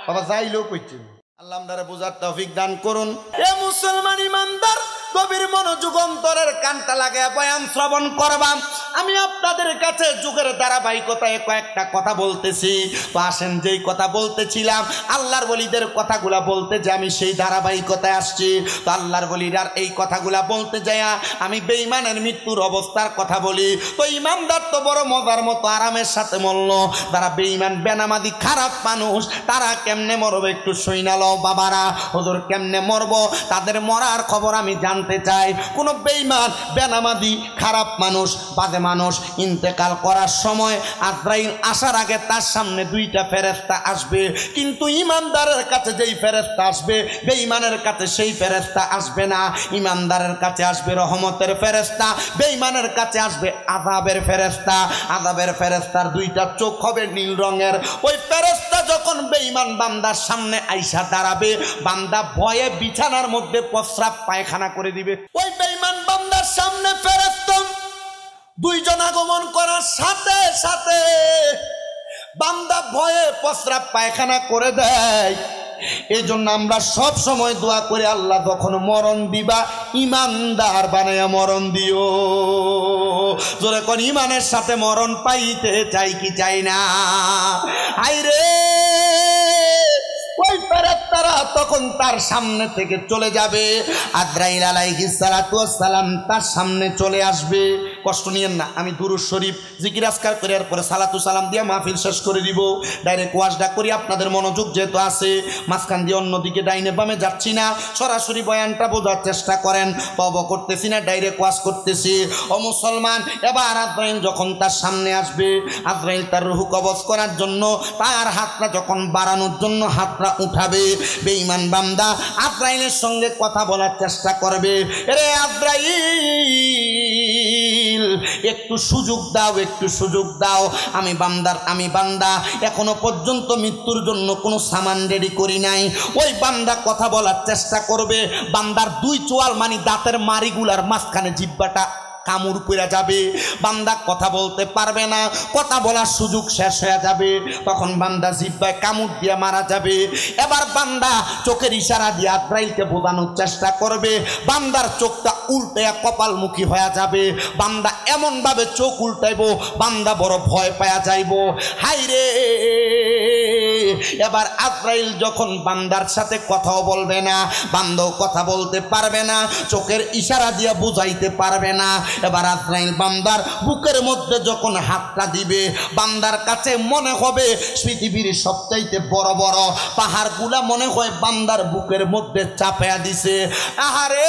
A: বাবা যাইলেও কইছেন। আল্লাহ আপনারা বোঝার তৌফিক দান করুন। এ মুসলমান ইমানদার গভীর মনোযোগ অন্তরের কানটা লাগায় বয়ান শ্রবণ করবাম। আমি আপনাদের কাছে যুগের ধারাবাহিকতায় কয়েকটা কথা বলতেছি। তো আসেন যেই কথা বলতেছিলাম আল্লাহর ওলিদের কথাগুলা বলতে যে আমি সেই ধারাবাহিকতায় আসছি। তো আল্লাহর ওলিরার এই কথাগুলা বলতে যায় আমি বেঈমানের মৃত্যুর অবস্থার কথা বলি। তো ইমানদার তো বড় মজার মতো আরামের সাথে মরল। যারা বেঈমান বেনামাজি খারাপ মানুষ তারা কেমনে মরবে একটু শুইনালো বাবারা। হুজুর কেমনে মরবো? তাদের মরার খবর আমি জানতে চাই। কোন বেঈমান বেনামাজি খারাপ মানুষ বাজে মানুষ ইন্তেকাল করার সময় আজরাইল আসার আগে তার সামনে দুইটা ফেরেশতা আসবে, কিন্তু ইমানদারের কাছে যেই ফেরেশতা আসবে বেঈমানের কাছে সেই ফেরেশতা আসবে না। ইমানদারের কাছে আসবে রহমতের ফেরেশতা, বেঈমানের কাছে আসবে আযাবের ফেরেশতা। আযাবের ফেরেশতার দুইটা চোখ হবে নীল রঙের। ওই ফেরেশতা যখন বেঈমান বান্দার সামনে আইসা দাঁড়াবে, বান্দা ভয়ে বিছানার মধ্যে প্রস্রাব পায়খানা করে দিবে। ওই বেঈমান বান্দার সামনে ফেরেশতা দুইজন আগমন করার সাথে সাথে বান্দা ভয়ে প্রস্রাব পায়খানা করে দেয়। এই জন্য আমরা সব সময় দোয়া করি, আল্লাহ যখন মরণ দিবা ইমানদার বানায়া মরণ দিও। জোরে কোন ইমানের সাথে মরণ পাইতে চাই কি চাই না? আইরে ওই ফেরেশতারা তখন তার সামনে থেকে চলে যাবে। আজরাইল আলাইহিস সালাতু ওয়াস সালাম তার সামনে চলে আসবে। কষ্ট নিয়েন না, আমি দুরূদ শরীফ জিকির আজকার করে এরপরে সালাতু সালাম দিয়ে মাহফিল শেষ করে দিব। ডাইরেক্ট ওয়াজটা করি, আপনাদের মনোযোগ যেহেতু আছে, মাঝখান দিয়ে অন্যদিকে ডাইনে বামে যাচ্ছি না, সরাসরি বয়ানটা বোঝার চেষ্টা করেন। পব করতেছি না, ডাইরেক্ট ওয়াজ করতেছি। ও মুসলমান, এবার আজরাইল যখন তার সামনে আসবে, আজরাইল তার রূহ কবজ করার জন্য তার হাতটা যখন বাড়ানোর জন্য হাতটা উঠাবে, বেঈমান বান্দা আজরাইলের সঙ্গে কথা বলার চেষ্টা করবে। রে আজরাইল, একটু সুযোগ দাও, একটু সুযোগ দাও। আমি বান্দা এখনো পর্যন্ত মৃত্যুর জন্য কোনো সামান রেডি করি নাই। ওই বান্দা কথা বলার চেষ্টা করবে, বান্দার দুই চোয়াল মানে দাঁতের মাড়িগুলার মাঝখানে জিহ্বাটা কামড় পড়ে যাবে, বান্দা কথা বলতে পারবে না, কথা বলার সুযোগ শেষ হয়ে যাবে। তখন বান্দা জিহ্বায় কামড় দিয়ে মারা যাবে। এবার বান্দা চোখের ইশারা দিয়ে আজরাইলকে বোঝানোর চেষ্টা করবে, বান্দার চোখটা উল্টে কপালমুখী হয়ে যাবে। বান্দা এমন ভাবে চোখ উল্টাইব, বান্দা বড় ভয় পাওয়া যাইব। হাই রে, এবার আজরাইল যখন বান্দার সাথে কথাও বলবে না, বান্দাও কথা বলতে পারবে না, চোখের ইশারা দিয়ে বুঝাইতে পারবে না। এবার আজরাইল বান্দার বুকের মধ্যে যখন হাতটা দিবে, বান্দার কাছে মনে হবে পৃথিবীর সবচাইতে বড় বড় পাহাড়গুলা মনে হয় বান্দার বুকের মধ্যে চাপায়া দিছে। আহারে,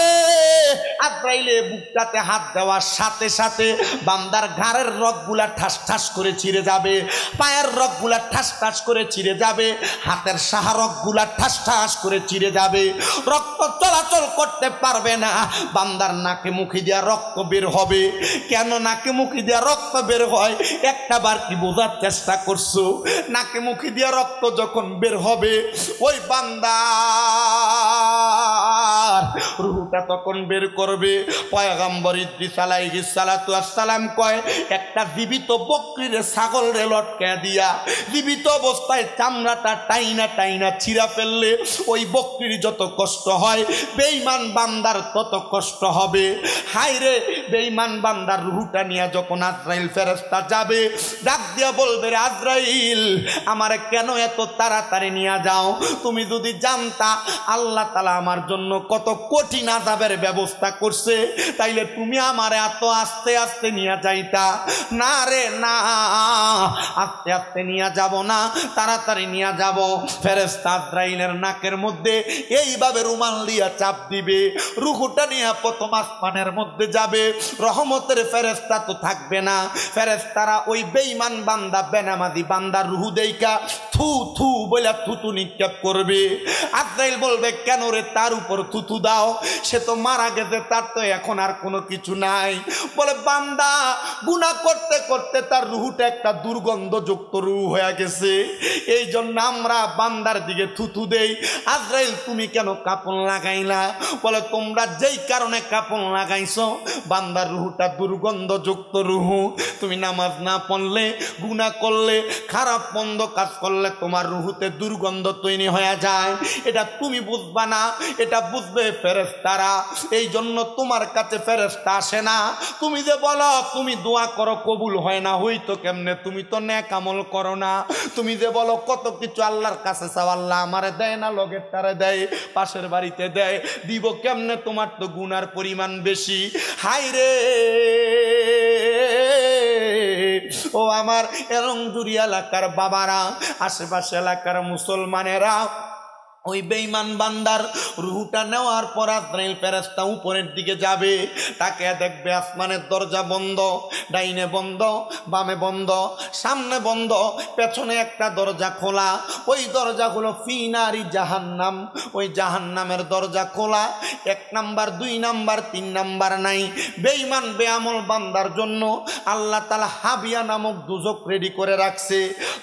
A: আজরাইলে বুকটাতে হাত দেওয়ার সাথে সাথে বান্দার ঘাড়ের রগগুলা ঠাস ঠাস করে ছিঁড়ে যাবে, পায়ের রগগুলা ঠাস ঠাস করে ছিঁড়ে যাবে, হাতের সাহারকগুলা ঠাস ঠাস করে ছিঁড়ে যাবে। রক্ত চলাচল করতে পারবে না, বান্দার নাকে মুখে দিয়া রক্ত বের হবে। কেন নাকে মুখে দিয়া রক্ত বের হয় একটা বার কি বোঝার চেষ্টা করছো? নাকে মুখে দিয়া রক্ত যখন বের হবে, ওই বান্দার রূহটা তখন বের করবে। পয়গম্বর ইদ্রিস আলাইহিস সালাতু ওয়াস সালাম কয়, একটা জীবিত বকরির ছাগল রে লটকায়া দিয়া জীবিত অবস্থায় চামড়াটা টাইনা টাইনা ছিঁড়া ফেললে ওই বকরির যত কষ্ট হয় বেঈমান বান্দার তত কষ্ট হবে। হাই রে, বেঈমান বান্দার রূহটা নিয়ে যখন আজরাইল ফেরেশতা যাবে, ডাক দিয়া বলবে, রে আজরাইল, আমারে কেন এত তাড়াতাড়ি নিয়ে যাও? তুমি যদি জানতা আল্লাহ তাআলা আমার জন্য কত কঠিন আযাবের ব্যবস্থা করছে, তাইলে তুমি আমারে এত আস্তে আস্তে নিয়ে যাইতা। না রে না, আস্তে আস্তে নিয়ে যাব না, তাড়াতাড়ি নিয়ে যাব। ফেরেশতা আজরাইলের নাকের মধ্যে এইভাবে রুমাল দিয়া চাপ দিবে, রূহটা নিয়ে প্রথম আসমানের মধ্যে যাবে। রহমতের ফেরেশতা তো থাকবে না, ফেরেশতারা ওই বেঈমান বান্দা বেনামাজি বান্দার রূহ দেইকা থু থু বলে থুতু নিক্ষেপ করবে। আজরাইল বলবে, কেন রে তার উপর থুতু দাও? সে তো মারা গেছে, তার তো এখন আর কোনো কিছু নাই। বলে, বান্দা গুনাহ করতে করতে তার রূহটা একটা দুর্গন্ধযুক্ত রূহ হয়ে গেছে, এই জন্য আমরা বান্দার দিকে থুতু দেই। আজরাইল, তুমি কেন কাপড় লাগাইলা? বলে, তোমরা যেই কারণে কাপড় লাগাইছো, বান্দার রূহটা দুর্গন্ধযুক্ত রূহ। তুমি নামাজ না পড়লে, গুনাহ করলে, খারাপ মন্দ কাজ করলে তোমার রূহতে দুর্গন্ধ তৈরি হয়ে যায়। এটা তুমি বুঝবা না, এটা বুঝবে ফেরেশতারা। এই জন্য তোমার কাছে ফেরেশতা আসে না। তুমি যে বলো তুমি দোয়া করো কবুল হয় না, হইতো কেমনে? তুমি তো নেক আমল করো না। তুমি যে বলো কত কিছু আল্লাহর কাছে চাও, আল্লাহ আমারে দেয় না, লগের তারে দেয়, পাশের বাড়িতে দেয়, দিব কেমনে? তোমার তো গুনার পরিমাণ বেশি। হাই রে, ও আমার এলংজুরি এলাকার বাবারা, আশেপাশে এলাকার মুসলমানেরা, ওই বেঈমান বান্দার রূহটা নেওয়ার পর আজরাইল ফেরেশতা উপরের দিকে যাবে, তাকে দেখবে আসমানের দরজা বন্ধ, ডাইনে বন্ধ, বামে বন্ধ, সামনে বন্ধ, পেছনে একটা দরজা খোলা। ওই দরজা হলো ফি নারি জাহান্নাম, ওই জাহান্নামের দরজা খোলা। 1 নাম্বার 2 নাম্বার 3 নাম্বার নাই। বেঈমান বেআমল বান্দার জন্য আল্লাহ তাআলা হাবিয়া নামক দুজক রেডি করে রাখছে।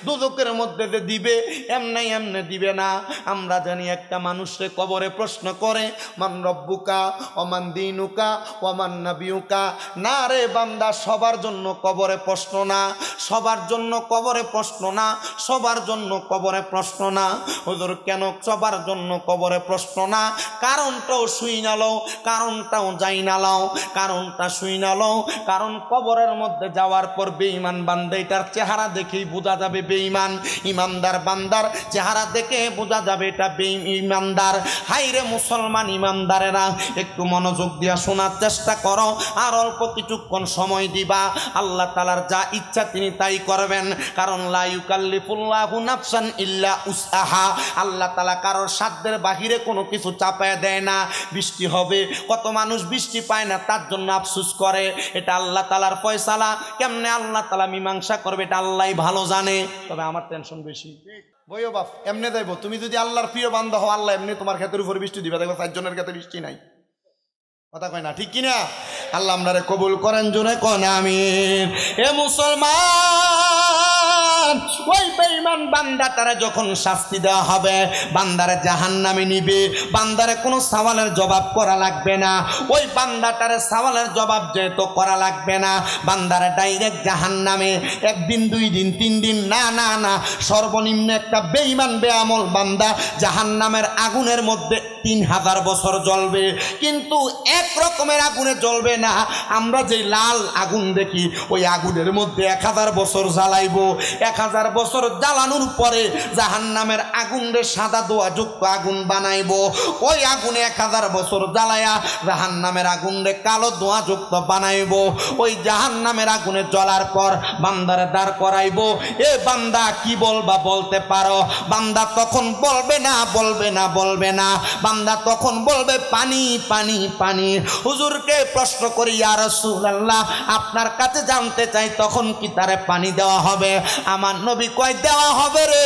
A: দুজকের মধ্যে যে দিবে এমনি এমনি দিবে না। আমরা জানি একটা মানুষকে কবরে প্রশ্ন করে মান রব্বুকা ওমান দিনুকা ওমান নাবিয়ুকা, না রে বান্দা, সবার জন্য কবরে প্রশ্ন না, সবার জন্য কবরে প্রশ্ন না, সবার জন্য কবরে প্রশ্ন না। হুজুর কেন সবার জন্য কবরে প্রশ্ন না? কারণটাও শুই না লও, কারণটাও যাই না লও, কারণটা শুই না লও। কারণ কবরের মধ্যে যাওয়ার পর বেঈমান বান্দা এটার চেহারা দেখেই বোঝা যাবে বেঈমান, ইমানদার বান্দার চেহারা দেখে বোঝা যাবে এটা ইমানদার। হাইরে মুসলমান ইমানদারেরা, একটু মনোযোগ দিয়া শোনার চেষ্টা করো, আর অল্প কিছুক্ষণ সময় দিবা। আল্লাহ তাআলার যা ইচ্ছা তিনি তাই করবেন, কারণ লা ইউকাল্লিফুল্লাহু নাফসান ইল্লা উসআহা। আল্লাহ তাআলা কারোর সাধ্যের বাহিরে কোনো কিছু চাপায় দেয় না। বৃষ্টি হবে, কত মানুষ বৃষ্টি পায় না, তার জন্য আফসোস করে, এটা আল্লাহ তাআলার ফয়সালা। কেমনে আল্লাহ তাআলা মীমাংসা করবে এটা আল্লাহই ভালো জানে। তবে আমার টেনশন বেশি। বইও বাপ এমনি যাইব, তুমি যদি আল্লাহর প্রিয় বান্দা হও, আল্লাহ এমনি তোমার ক্ষেতের উপর বৃষ্টি দিবে। দেখো 4 জনের ক্ষেতে বৃষ্টি নাই, কথা কয় না, ঠিক কিনা? আল্লাহ আমরারে কবুল করেন, জোরে কোন আমিন। এ মুসলমান, ওই বেঈমান বান্দাটারে যখন শাস্তি দেওয়া হবে, বান্দারে জাহান্নামে নিবে, বান্দারে কোনো সওয়ালের জবাব করা লাগবে না। ওই বান্দাটারে সওয়ালের জবাব যেহেতু করা লাগবে না, বান্দারে ডাইরেক্ট জাহান্নামে 1 দিন 2 দিন 3 দিন না না না, সর্বনিম্ন একটা বেঈমান বেআমল বান্দা জাহান্নামের আগুনের মধ্যে 3000 বছর জ্বলবে। কিন্তু এক রকমের আগুনে জ্বলবে না। আমরা যে লাল আগুন দেখি, ওই আগুনের মধ্যে 1000 বছর জ্বালাইবো। 1000 বছর জ্বালানোর পরে জাহান্নামের আগুনরে সাদা দোয়াযুক্ত আগুন বানাইবো। ওই আগুনে 1000 বছর জ্বালায়া জাহান্নামের আগুনরে কালো দোয়াযুক্ত বানাইবো। ওই জাহান্নামের আগুনে জ্বলার পর বান্দারে দাঁড় করাইবো। এ বান্দা কি বলবা বলতে পারো? বান্দা তখন বলবে না, বলবে না, বলবে না। বান্দা তখন বলবে পানি, পানি, পানি। হুজুরকে প্রশ্ন করি, ইয়া রাসূলুল্লাহ, আপনার কাছে জানতে চাই তখন কি তারে পানি দেওয়া হবে? আমার নবী কয় দেওয়া হবে রে,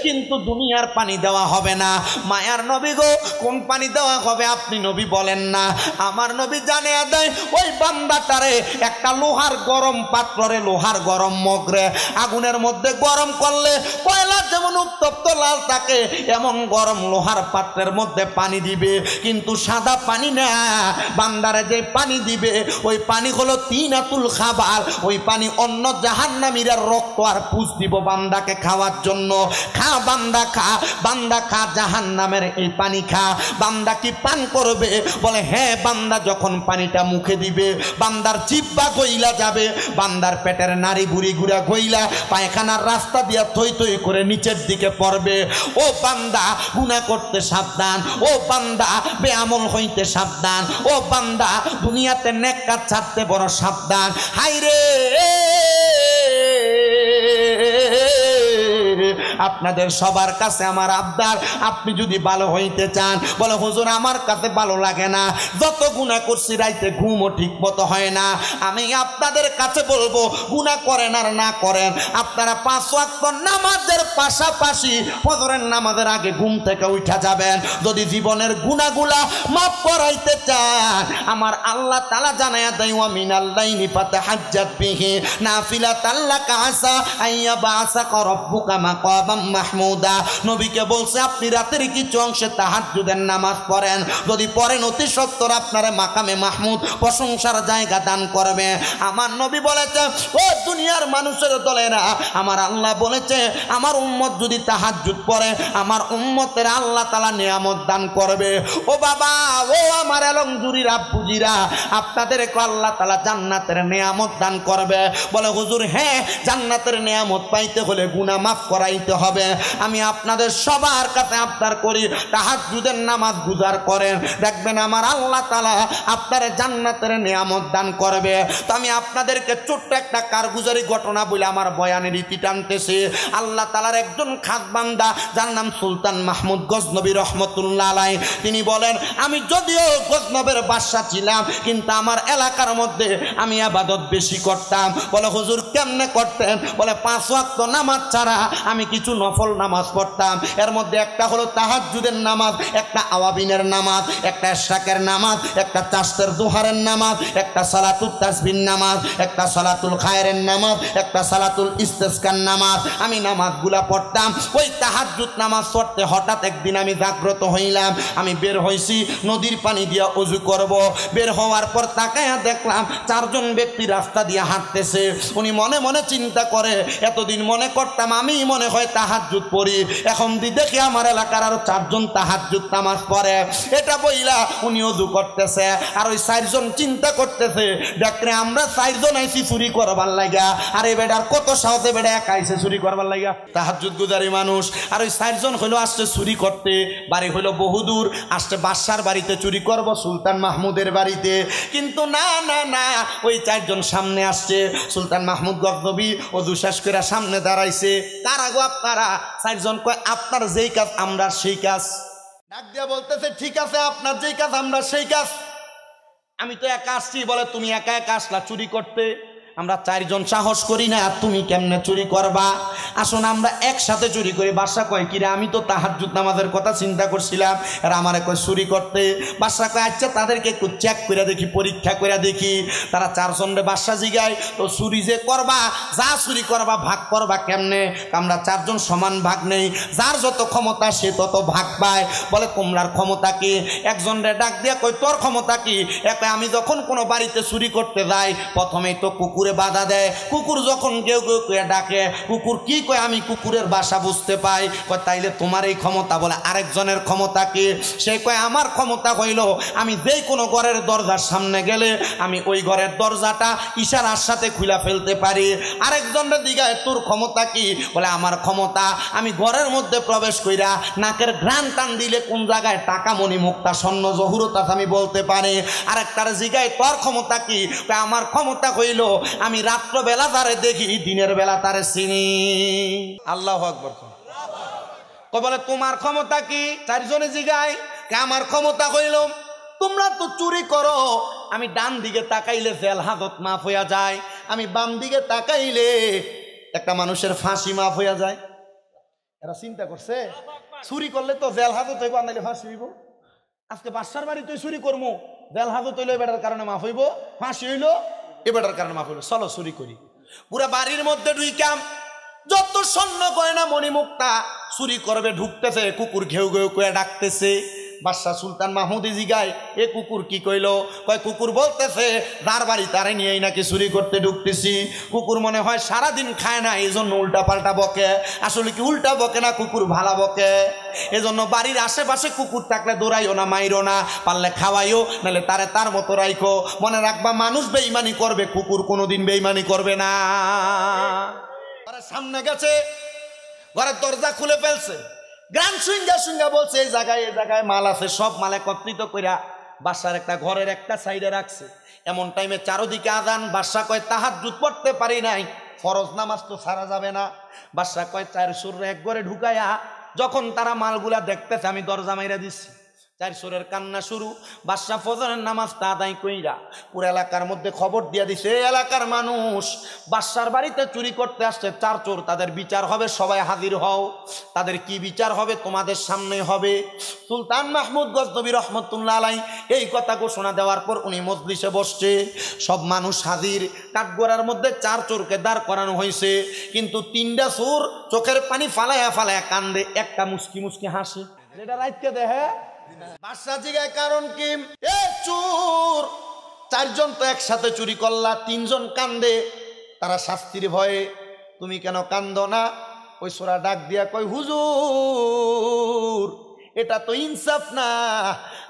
A: কিন্তু দুনিয়ার পানি দেওয়া হবে না। মায়ার নবী গো, কোন পানি দেওয়া হবে আপনি নবী বলেন না। আমার নবী জানিয়ে দেয়, ওই বান্দাটারে একটা লোহার গরম পাত্রে, লোহার গরম মগরে আগুনের মধ্যে গরম করলে কয়লা যেমন উত্তপ্ত লাল থাকে, এমন গরম লোহার পাত্রের মধ্যে পানি দিবে, কিন্তু সাদা পানি না। বান্দারে যে পানি দিবে ওই পানি হলো তিনাতুল খাবার। ওই পানি অন্য জাহান্নামীরা রক্ত আর পুষ দিব বান্দাকে খাওয়ার জন্য। খা বান্দা, খা বান্দা, খা জাহান্নামের এই পানি খা। বান্দা কি পান করবে? বলে হ্যাঁ। বান্দা যখন পানিটা মুখে দিবে, বান্দার জিহ্বা গইলা যাবে, বান্দার পেটের নাড়ি বুড়ি গুড়া গইলা পায়খানার রাস্তা দিয়া থই থই করে নিচের দিকে পড়বে। ও বান্দা গুনাহ করতে সাবধান, ও বান্দা বেআমল হইতে সাবধান, ও বান্দা দুনিয়াতে নেক কাজ ছাড়তে বড় সাবধান। হায়রে আপনাদের সবার কাছে আমার আবদার, আপনি যদি ভালো হইতে চান, বলে হুজুর আমার কাছে ভালো লাগে না, যত গুনাহ করছি রাইতে ঘুমও ঠিক মতো হয় না। আমি আপনাদের কাছে বলবো, গুনাহ করেন আর না করেন, আপনারা 5 ওয়াক্ত নামাজের পাশাপাশি ফজরের নামাজের আগে ঘুম থেকে উঠা যাবেন। যদি জীবনের গুনাহগুলা মাফ করাইতে চান, আমার আল্লাহ তাআলা জানায়া দেয়, ওয়া মিনাল লাইলি ফাতাহাজ্জাত বিহি নাফিলাতাল লাকা আসা আইয়া বাসাকা রাব্বুকা মাকাম মাহমুদা। নবীকে বলছে আপনি রাতের কিছু অংশে তাহাজ্জুদের নামাজ পড়েন, যদি পড়েন অতি সত্বর আপনারে মাকামে মাহমুদ প্রশংসার জায়গা দান করবে। আমার নবী বলেছে, ও দুনিয়ার মানুষের দলেরা, আমার আল্লাহ বলেছে আমার উম্মত যদি তাহাজ্জুদ পড়ে, আমার উম্মতের আল্লাহ তাআলা নিয়ামত দান করবে। ও বাবা, ও আমার এলমজুরির আব্বুজিরা, আপনাদেরকে আল্লাহ তাআলা জান্নাতের নিয়ামত দান করবে। বলে হুজুর হ্যাঁ, জান্নাতের নিয়ামত পাইতে হলে গুনাহ মাফ করাইতে হবে। আমি আপনাদের সবার কাছে আবদার করি তাহাজ্জুদের নামাজ গুজার করেন, দেখবেন আমার আল্লাহ তাআলা আপনারে জান্নাতের নিয়ামত দান করবে। তো আমি আপনাদেরকে ছোট্ট একটা কারগুজারি ঘটনা বলে আমার বয়ানের রীতি টানতেছি। আল্লাহ তাআলার একজন খাস বান্দা যার নাম সুলতান মাহমুদ গজনবী রহমতুল্লাহ আলাইহি, তিনি বলেন আমি যদিও গজনবের বাদশা ছিলাম কিন্তু আমার এলাকার মধ্যে আমি ইবাদত বেশি করতাম। বলে হুজুর কেমনে করতেন? বলে 5 ওয়াক্ত নামাজ ছাড়া আমি কিছু নফল নামাজ পড়তাম। এর মধ্যে একটা হলো তাহাজ্জুদের নামাজ, একটা আওয়াবিনের নামাজ, একটা ইশরাকের নামাজ, একটা চাশতের দুহারের নামাজ, একটা সালাতুল তাসবিহ নামাজ, একটা সালাতুল খায়রের নামাজ, একটা সালাতুল ইস্তিসকার নামাজ। আমি নামাজগুলা পড়তাম। ওই তাহাজ্জুদ নামাজ পড়তে হঠাৎ একদিন আমি জাগ্রত হইলাম। আমি বের হইছি নদীর পানি দিয়া ওযু করব। বের হওয়ার পর তাকায়া দেখলাম 4 জন ব্যক্তি রাস্তা দিয়ে হাঁটতেছে। উনি মনে মনে চিন্তা করে এতদিন মনে করতাম আমি মনে হয় তাহাজ্জুদ পড়ি, এখন দেখি আমার এলাকার আরো 4 জন তাহাজ্জুদ নামাজ পড়ে। এটা বইলা উনি ওযু করতেছে আর ওই 4 জন চিন্তা করতেছে দেখরে আমরা 4 জন আইছি চুরি করবার লাগা, আর এই বেটার কত সাহসে বেটা একা আইছে চুরি করবার লাগা, তাহাজ্জুদ গুজারি মানুষ। আর ওই 4 জন হইলো আসছে চুরি করতে, বাড়ি হইলো বহুদূর, আসছে বাদশার বাড়িতে চুরি করব, সুলতান মাহমুদের বাড়িতে। কিন্তু না না না, ওই 4 জন সামনে আসছে। সুলতান মাহমুদ গজনবী ওযু শেষ করে সামনে দাঁড়াইছে। কারা গো আপনারা? 4 জন কয় আপনার যেই কাজ আমরা সেই কাজ। ডাক দিয়া বলতেছে ঠিক আছে আপনার যেই কাজ আমরা সেই কাজ। আমি তো একা আসছি। বলে তুমি একা একা আসলা চুরি করতে? আমরা 4 জন সাহস করি না, তুমি কেমনে চুরি করবা? আসুন আমরা একসাথে চুরি করি। বাদশা কয় কিরে আমি তো তাহাজ্জুদ নামাজের কথা চিন্তা করছিলাম, আর আমারে কয় চুরি করতে। বাদশা কয় আচ্ছা তাদেরকে একটু চেক করে দেখি, পরীক্ষা করে দেখি। তারা 4 জনরে বাদশা জিগায় তো চুরি যে করবা, যা চুরি করবা ভাগ করবা কেমনে? আমরা 4 জন সমান ভাগ নেই, যার যত ক্ষমতা সে তত ভাগ পায়। বলে তোমরার ক্ষমতা কি? একজনরে ডাক দিয়া কয় তোর ক্ষমতা কি? আমি যখন কোনো বাড়িতে চুরি করতে যাই প্রথমেই তো কুকুর বাধা দেয়। কুকুর যখন কেউ কেউ ডাকে কুকুর কি কয় আমি কুকুরের ভাষা বুঝতে পাই। কয় তাইলে তোমার এই ক্ষমতা? বলে আরেকজনের ক্ষমতা কি? সে কয় আমার ক্ষমতা হইল আমি যেই কোনো ঘরের দরজার সামনে গেলে আমি ওই ঘরের দরজাটা ইশারার সাথে খুলে ফেলতে পারি। আরেকজনের দিকে তোর ক্ষমতা কি? বলে আমার ক্ষমতা আমি ঘরের মধ্যে প্রবেশ কইরা নাকের ঘ্রাণ টান দিলে কোন জায়গায় টাকা মণি মুক্তা স্বর্ণ জহুরত আমি বলতে পারি। আরেকটার জিগায় তোর ক্ষমতা কি? আমার ক্ষমতা হইল আমি রাত্রবেলা তারে দেখি দিনের বেলা তারে চিনি। আল্লাহু আকবার। বলে তোমার ক্ষমতা কি? 4 জনে জিগায় আমার ক্ষমতা হইল তোমরা তো চুরি করো, আমি ডান দিকে তাকাইলে জেল হাজত মাফ হইয়া যায়, আমি বাম দিকে তাকাইলে একটা মানুষের ফাঁসি মাফ হইয়া যায়। এরা চিন্তা করছে চুরি করলে তো জেল হাজত হইব, আনাইলে ফাঁসি হইব। আজকে বাদশার বাড়িতে চুরি করবো, জেল হাজত হইলো এটার কারণে মাফ হইব, ফাঁসি হইলো এটার কারণে মাফ হইলো, চলো চুরি করি। পুরা বাড়ির মধ্যে ঢুইকাম, যত স্বর্ণ গয়না মণিমুক্তা চুরি করবে ঢুকতেছে, কুকুর ঘেউ ঘেউ করে ডাকতেছে। বাদশা সুলতান মাহমুদ জিগায় এ কুকুর কি কইলো? কয় কুকুর বলতেছে যার বাড়ি তারে নিয়েই নাকি চুরি করতে ঢুকতেছি। কুকুর মনে হয় সারাদিন খায় না এই জন্য উল্টা পাল্টা বকে। আসলে কি উল্টা বকে না, কুকুর ভালা বকে। এজন্য বাড়ির আশেপাশে কুকুর থাকলে দৌড়াইও না, মাইরো না, পারলে খাওয়াইও, নাহলে তারে তার মতো রাইখো। মনে রাখবা মানুষ বেঈমানি করবে, কুকুর কোনোদিন বেঈমানি করবে না। সামনে গেছে, ঘরের দরজা খুলে ফেলছে, গ্রাম সুইঙ্গা সুইঙ্গা বলছে এই জায়গায় মাল আছে, সব মাল একত্রিত কইরা বাসার একটা ঘরের একটা সাইডে রাখছে। এমন টাইমে চারদিকে আজান। বাদশা কয় তাহাজ্জুদ পড়তে পারি নাই, ফরজ নামাজ তো ছাড়া যাবে না। বাদশা কয় 4 সুরে এক ঘরে ঢুকাইয়া যখন তারা মালগুলা দেখতেছে আমি দরজা মাইরা দিচ্ছি। 4 সুরের কান্না শুরু। বাদশা ফজরের নামাজটা আদায় কইরা পুরো এলাকার মধ্যে খবর দিয়া দিছে এলাকার মানুষ বাদশার বাড়িতে চুরি করতে আসছে 4 চোর, তাদের বিচার হবে, সবাই হাজির হও। তাদের কি বিচার হবে তোমাদের সামনে হবে। সুলতান মাহমুদ গজনবী রহমতুল্লাহ আলাইহি এই কথা ঘোষণা দেওয়ার পর উনি মজলিসে বসছে, সব মানুষ হাজির। কাঠগড়ার মধ্যে 4 চোরকে দাঁড় করানো হয়েছে, কিন্তু 3টা চোর চোখের পানি ফালায়া ফালায়া কান্দে, একটা মুস্কি মুস্কি হাসে। যেটা রাইতকে দেখে বাদশা জিগায় কারণ কি? এ চোর 4 জন তো একসাথে চুরি করলা, 3 জন কান্দে, তারা শাস্তির ভয়ে, তুমি কেন কান্দো না? ওই সোরা ডাক দিয়া কয় হুজুর এটা তো ইনসাফ না,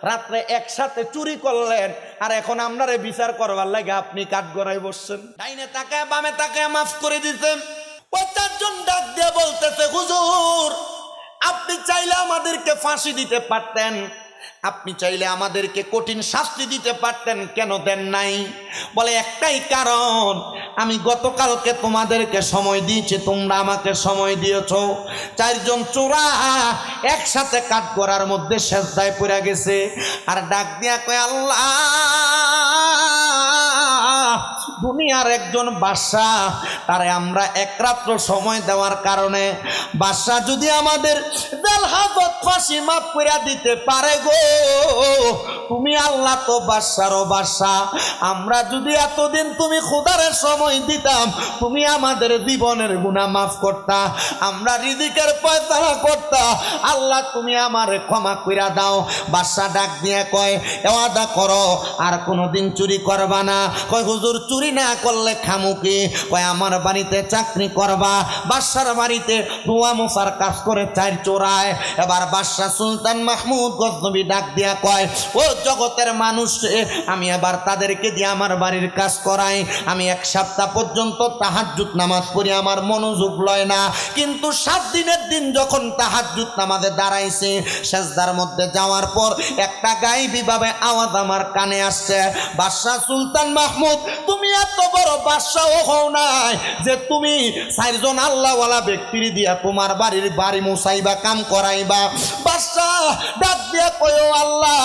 A: রাত্রে একসাথে চুরি করলেন আর এখন আমরারে বিচার করবার লাগে আপনি কাঠগড়ায় বসছেন। ডাইনে তাকায় বামে তাকায় মাফ করে দিতেন। ওই চারজন ডাক দিয়ে বলতেছে, হুজুর আপনি চাইলে আমাদেরকে ফাঁসি দিতে পারতেন, আপনি চাইলে আমাদেরকে কঠিন শাস্তি দিতে পারতেন, কেন দেন নাই? বলে একটাই কারণ, আমি গতকালকে তোমাদেরকে সময় দিয়েছি, তোমরা আমাকে সময় দিয়েছো। চারজন চোরা একসাথে কাঠগড়ার মধ্যে সেজদায় পড়ে গেছে আর ডাক দিয়া কয়, আল্লাহ দুনিয়ার একজন বাদশা, তারে আমরা এক রাত্র সময় দেওয়ার কারণে বাদশা যদি আমাদের জেল হাজত ফাঁসি মাফ করে দিতে পারে গো, তুমি আল্লাহ তো বাদশারও বাদশা, আমরা যদি এতদিন তুমি খোদারে সময় দিতাম, তুমি আমাদের জীবনের গুনাহ মাফ করতা, আমরা রিজিকের ফয়সালা করতা, আল্লাহ তুমি আমারে ক্ষমা কইরা দাও। বাদশা ডাক দিয়ে কয়, ওয়াদা করো আর কোনোদিন চুরি করবা না। কয় হুজুর চুরি না করলে খামু কি? কয় আমার বাড়িতে চাকরি করবা। বাদশার বাড়িতে ধোয়া মোছার কাজ করে চার চোরায়। এবার বাদশা সুলতান মাহমুদ গজনবী ডাক দিয়া কয়, ও জগতের মানুষ, আমি এবার তাদেরকে দিয়ে আমার বাড়ির কাজ করাই। আমি এক সপ্তাহ পর্যন্ত তাহাজ্জুদ নামাজ পড়ি, আমার মনোযোগ লয় না, কিন্তু 7 দিনের দিন যখন তাহাজ্জুদ নামাজে দাঁড়াইছি, সেজদার মধ্যে যাওয়ার পর একটা গায়েবী ভাবে আওয়াজ আমার কানে আসছে, বাদশা সুলতান মাহমুদ তুমি এত বড় বাদশাও হও নাই যে তুমি 4 জন আল্লাহওয়ালা ব্যক্তির দিয়া তোমার বাড়ি মুসাইবা, কাম করাইবা। বাদশা ডাক দিয়া কয়, ও আল্লাহ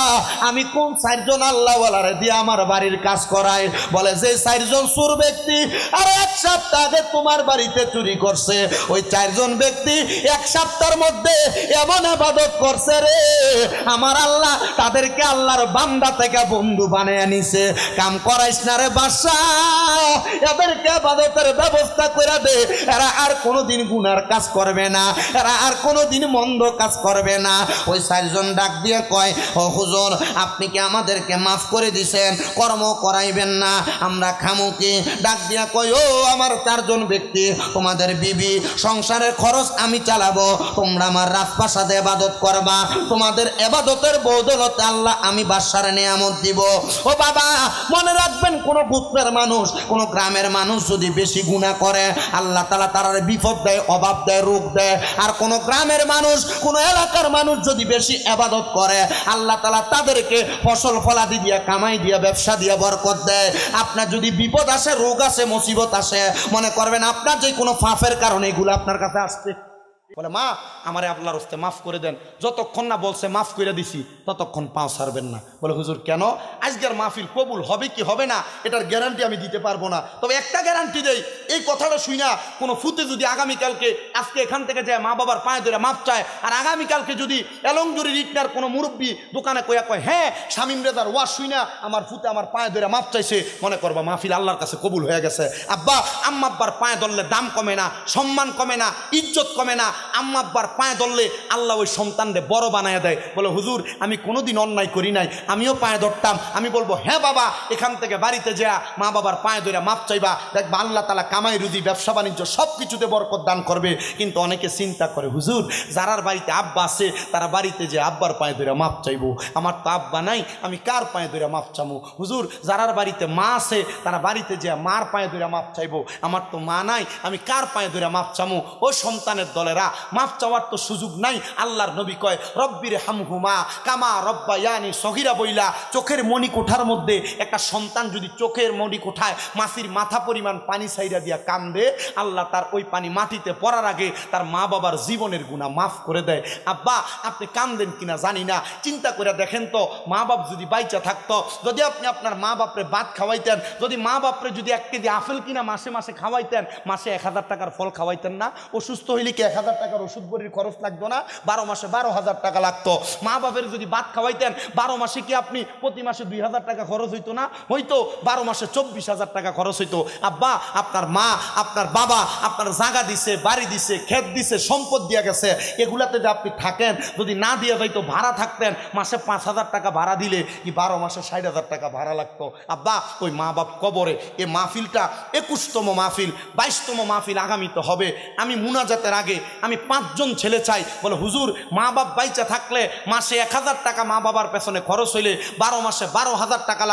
A: আমি কোন 4 জন আল্লাহওয়ালারে দিয়া আমার বাড়ির কাজ করাই? বলে যে 4 জন চোর ব্যক্তি আর 1 সপ্তাহ আগে তোমার বাড়িতে চুরি করছে, ওই 4 জন ব্যক্তি 1 সপ্তাহের মধ্যে এমন ইবাদত করছে রে, আমার আল্লাহ তাদেরকে আল্লাহর বান্দা থেকে বন্ধু বানিয়ে নিছে। কাম করাইস না রে বাদশা, এদেরকে ইবাদতের ব্যবস্থা করে দে, এরা আর কোনোদিন গুনার কাজ করবে না, এরা আর কোনোদিন মন্দ কাজ করবে না। ওই 4 জন ডাক দিয়ে কয়, ও হুজুর আপনি কি আমাদেরকে মাফ করে দিছেন, কর্ম করাইবেন না, আমরা খামু কি? ডাক দিয়া কয়, ও আমার 4 জন ব্যক্তি, তোমাদের বিবি সংসারের খরচ আমি চালাবো, তোমরা আমার রাজপ্রাসাদে ইবাদত করবা, তোমাদের ইবাদতের বদৌলতে আল্লাহ আমি বাদশার নিয়ামত দিব। ও বাবা মনে রাখবেন, কোন গোত্রের মানুষ, কোন গ্রামের মানুষ যদি বেশি গুনাহ করে, আল্লাহ তাআলা তার বিপদ দেয়, অভাব দেয়, রোগ দেয়। আর কোন গ্রামের মানুষ, কোন এলাকার মানুষ যদি বেশি ইবাদত করে, আল্লাহ তাআলা তাদেরকে ফসল ফলাদি দিয়া, কামাই দিয়া, ব্যবসা দিয়া বরকত দেয়। আপনার যদি বিপদ আসে, রোগ আসে, মুসিবত আসে, মনে করবেন আপনার যে কোনো পাপের কারণে এগুলো আপনার কাছে আসছে। বলে মা আমারে আল্লাহর রাস্তে মাফ করে দেন, যতক্ষণ না বলছে মাফ করে দিছি ততক্ষণ পাও ছাড়বেন না। বলে হুজুর কেন? আজকের মাহফিল কবুল হবে কি হবে না এটার গ্যারান্টি আমি দিতে পারবো না, তবে একটা গ্যারান্টি দেই, এই কথাটা শুই না কোনো ফুতে যদি আগামীকালকে আজকে এখান থেকে যায় মা বাবার পায়ে ধরে মাফ চায়, আর আগামীকালকে যদি এলংজুরি রিটনার কোনো মুরব্বী দোকানে কয়া কয়, হ্যাঁ শামীম রেজার ওয়াজ শুই না আমার ফুতে আমার পায়ে ধরে মাফ চাইছে, মনে করবা মাহফিল আল্লাহর কাছে কবুল হয়ে গেছে। আব্বা আম্মা আব্বার পায়ে ধরলে দাম কমে না, সম্মান কমে না, ইজ্জত কমে না, আম্মা আব্বার পায়ে ধরলে আল্লাহ ওই সন্তানরে বড় বানায় দেয়। বলে হুজুর আমি কোনোদিন অন্যায় করি নাই, আমিও পায়ে ধরতাম, আমি বলবো হ্যাঁ বাবা এখান থেকে বাড়িতে যা মা বাবার পায়ে ধরে মাপ চাইবা, দেখবা আল্লাহ তাআলা কামাই রুজি, ব্যবসা বাণিজ্য সব কিছুতে বরকত দান করবে। কিন্তু অনেকে চিন্তা করে, হুজুর যারার বাড়িতে আব্বা আছে তারা বাড়িতে যে আব্বার পায়ে ধরে মাপ চাইবো, আমার তো আব্বা নাই, আমি কার পায়ে ধরে মাপ চামু? হুজুর যারার বাড়িতে মা আছে তারা বাড়িতে যে মার পায়ে ধরে মাপ চাইবো, আমার তো মা নাই, আমি কার পায়ে ধরে মাপ চামু? ও সন্তানের দলেরা, মাপ চাওয়ার তো সুযোগ নাই। আল্লাহর নবী কয়, রব্বির হামহুমা কামা রব্বায়ানি সগীরা বইলা, চোখের মণিকোঠার মধ্যে একটা সন্তান যদি চোখের মণিকোঠায় মাসির মাথা পরিমাণ পানি ছাইরা দিয়া কান্দে, আল্লাহ তার ওই পানি মাটিতে পড়ার আগে তার মা বাবার জীবনের গুনাহ মাফ করে দেয়। আব্বা আপনি কান্দেন কিনা জানি না, চিন্তা করে দেখেন তো, মা বাপ যদি বাইচা থাকতো, যদি আপনি আপনার মা বাপরে ভাত খাওয়াইতেন, যদি মা বাপরে যদি 1 কেজি আপেল কিনা মাসে মাসে খাওয়াইতেন, মাসে 1000 টাকার ফল খাওয়াইতেন না? অসুস্থ হইলে কি 1000 টাকার ওষুধ বড়ির খরচ লাগতো না? 12 মাসে 12,000 টাকা লাগতো। মা বাপের যদি ভাত খাওয়াইতেন, 12 মাসে কি আপনি প্রতি মাসে 2000 টাকা খরচ হইতো না? হইতো। 12 মাসে 24,000 টাকা খরচ হইতো। আব্বা আপনার মা আপনার বাবা আপনার জায়গা দিছে, বাড়ি দিছে, ক্ষেত দিছে, সম্পদ দিয়া গেছে, এগুলাতে যে আপনি থাকেন, যদি না দিয়ে যাইতো ভাড়া থাকতেন, মাসে 5,000 টাকা ভাড়া দিলে কি 12 মাসে 60,000 টাকা ভাড়া লাগতো? আব্বা ওই মা বাপ কবরে। এ মাহফিলটা 21তম মাহফিল, 22তম মাহফিল আগামীতে হবে। আমি মুনাজাতের আগে আমি 5 জন ছেলে চাই, বলে হুজুর মা বাপ বাইচা থাকলে মাসে 1000 টাকা মা বাবার পেছনে খরচ হইলে 12 মাসে 12,000 টাকা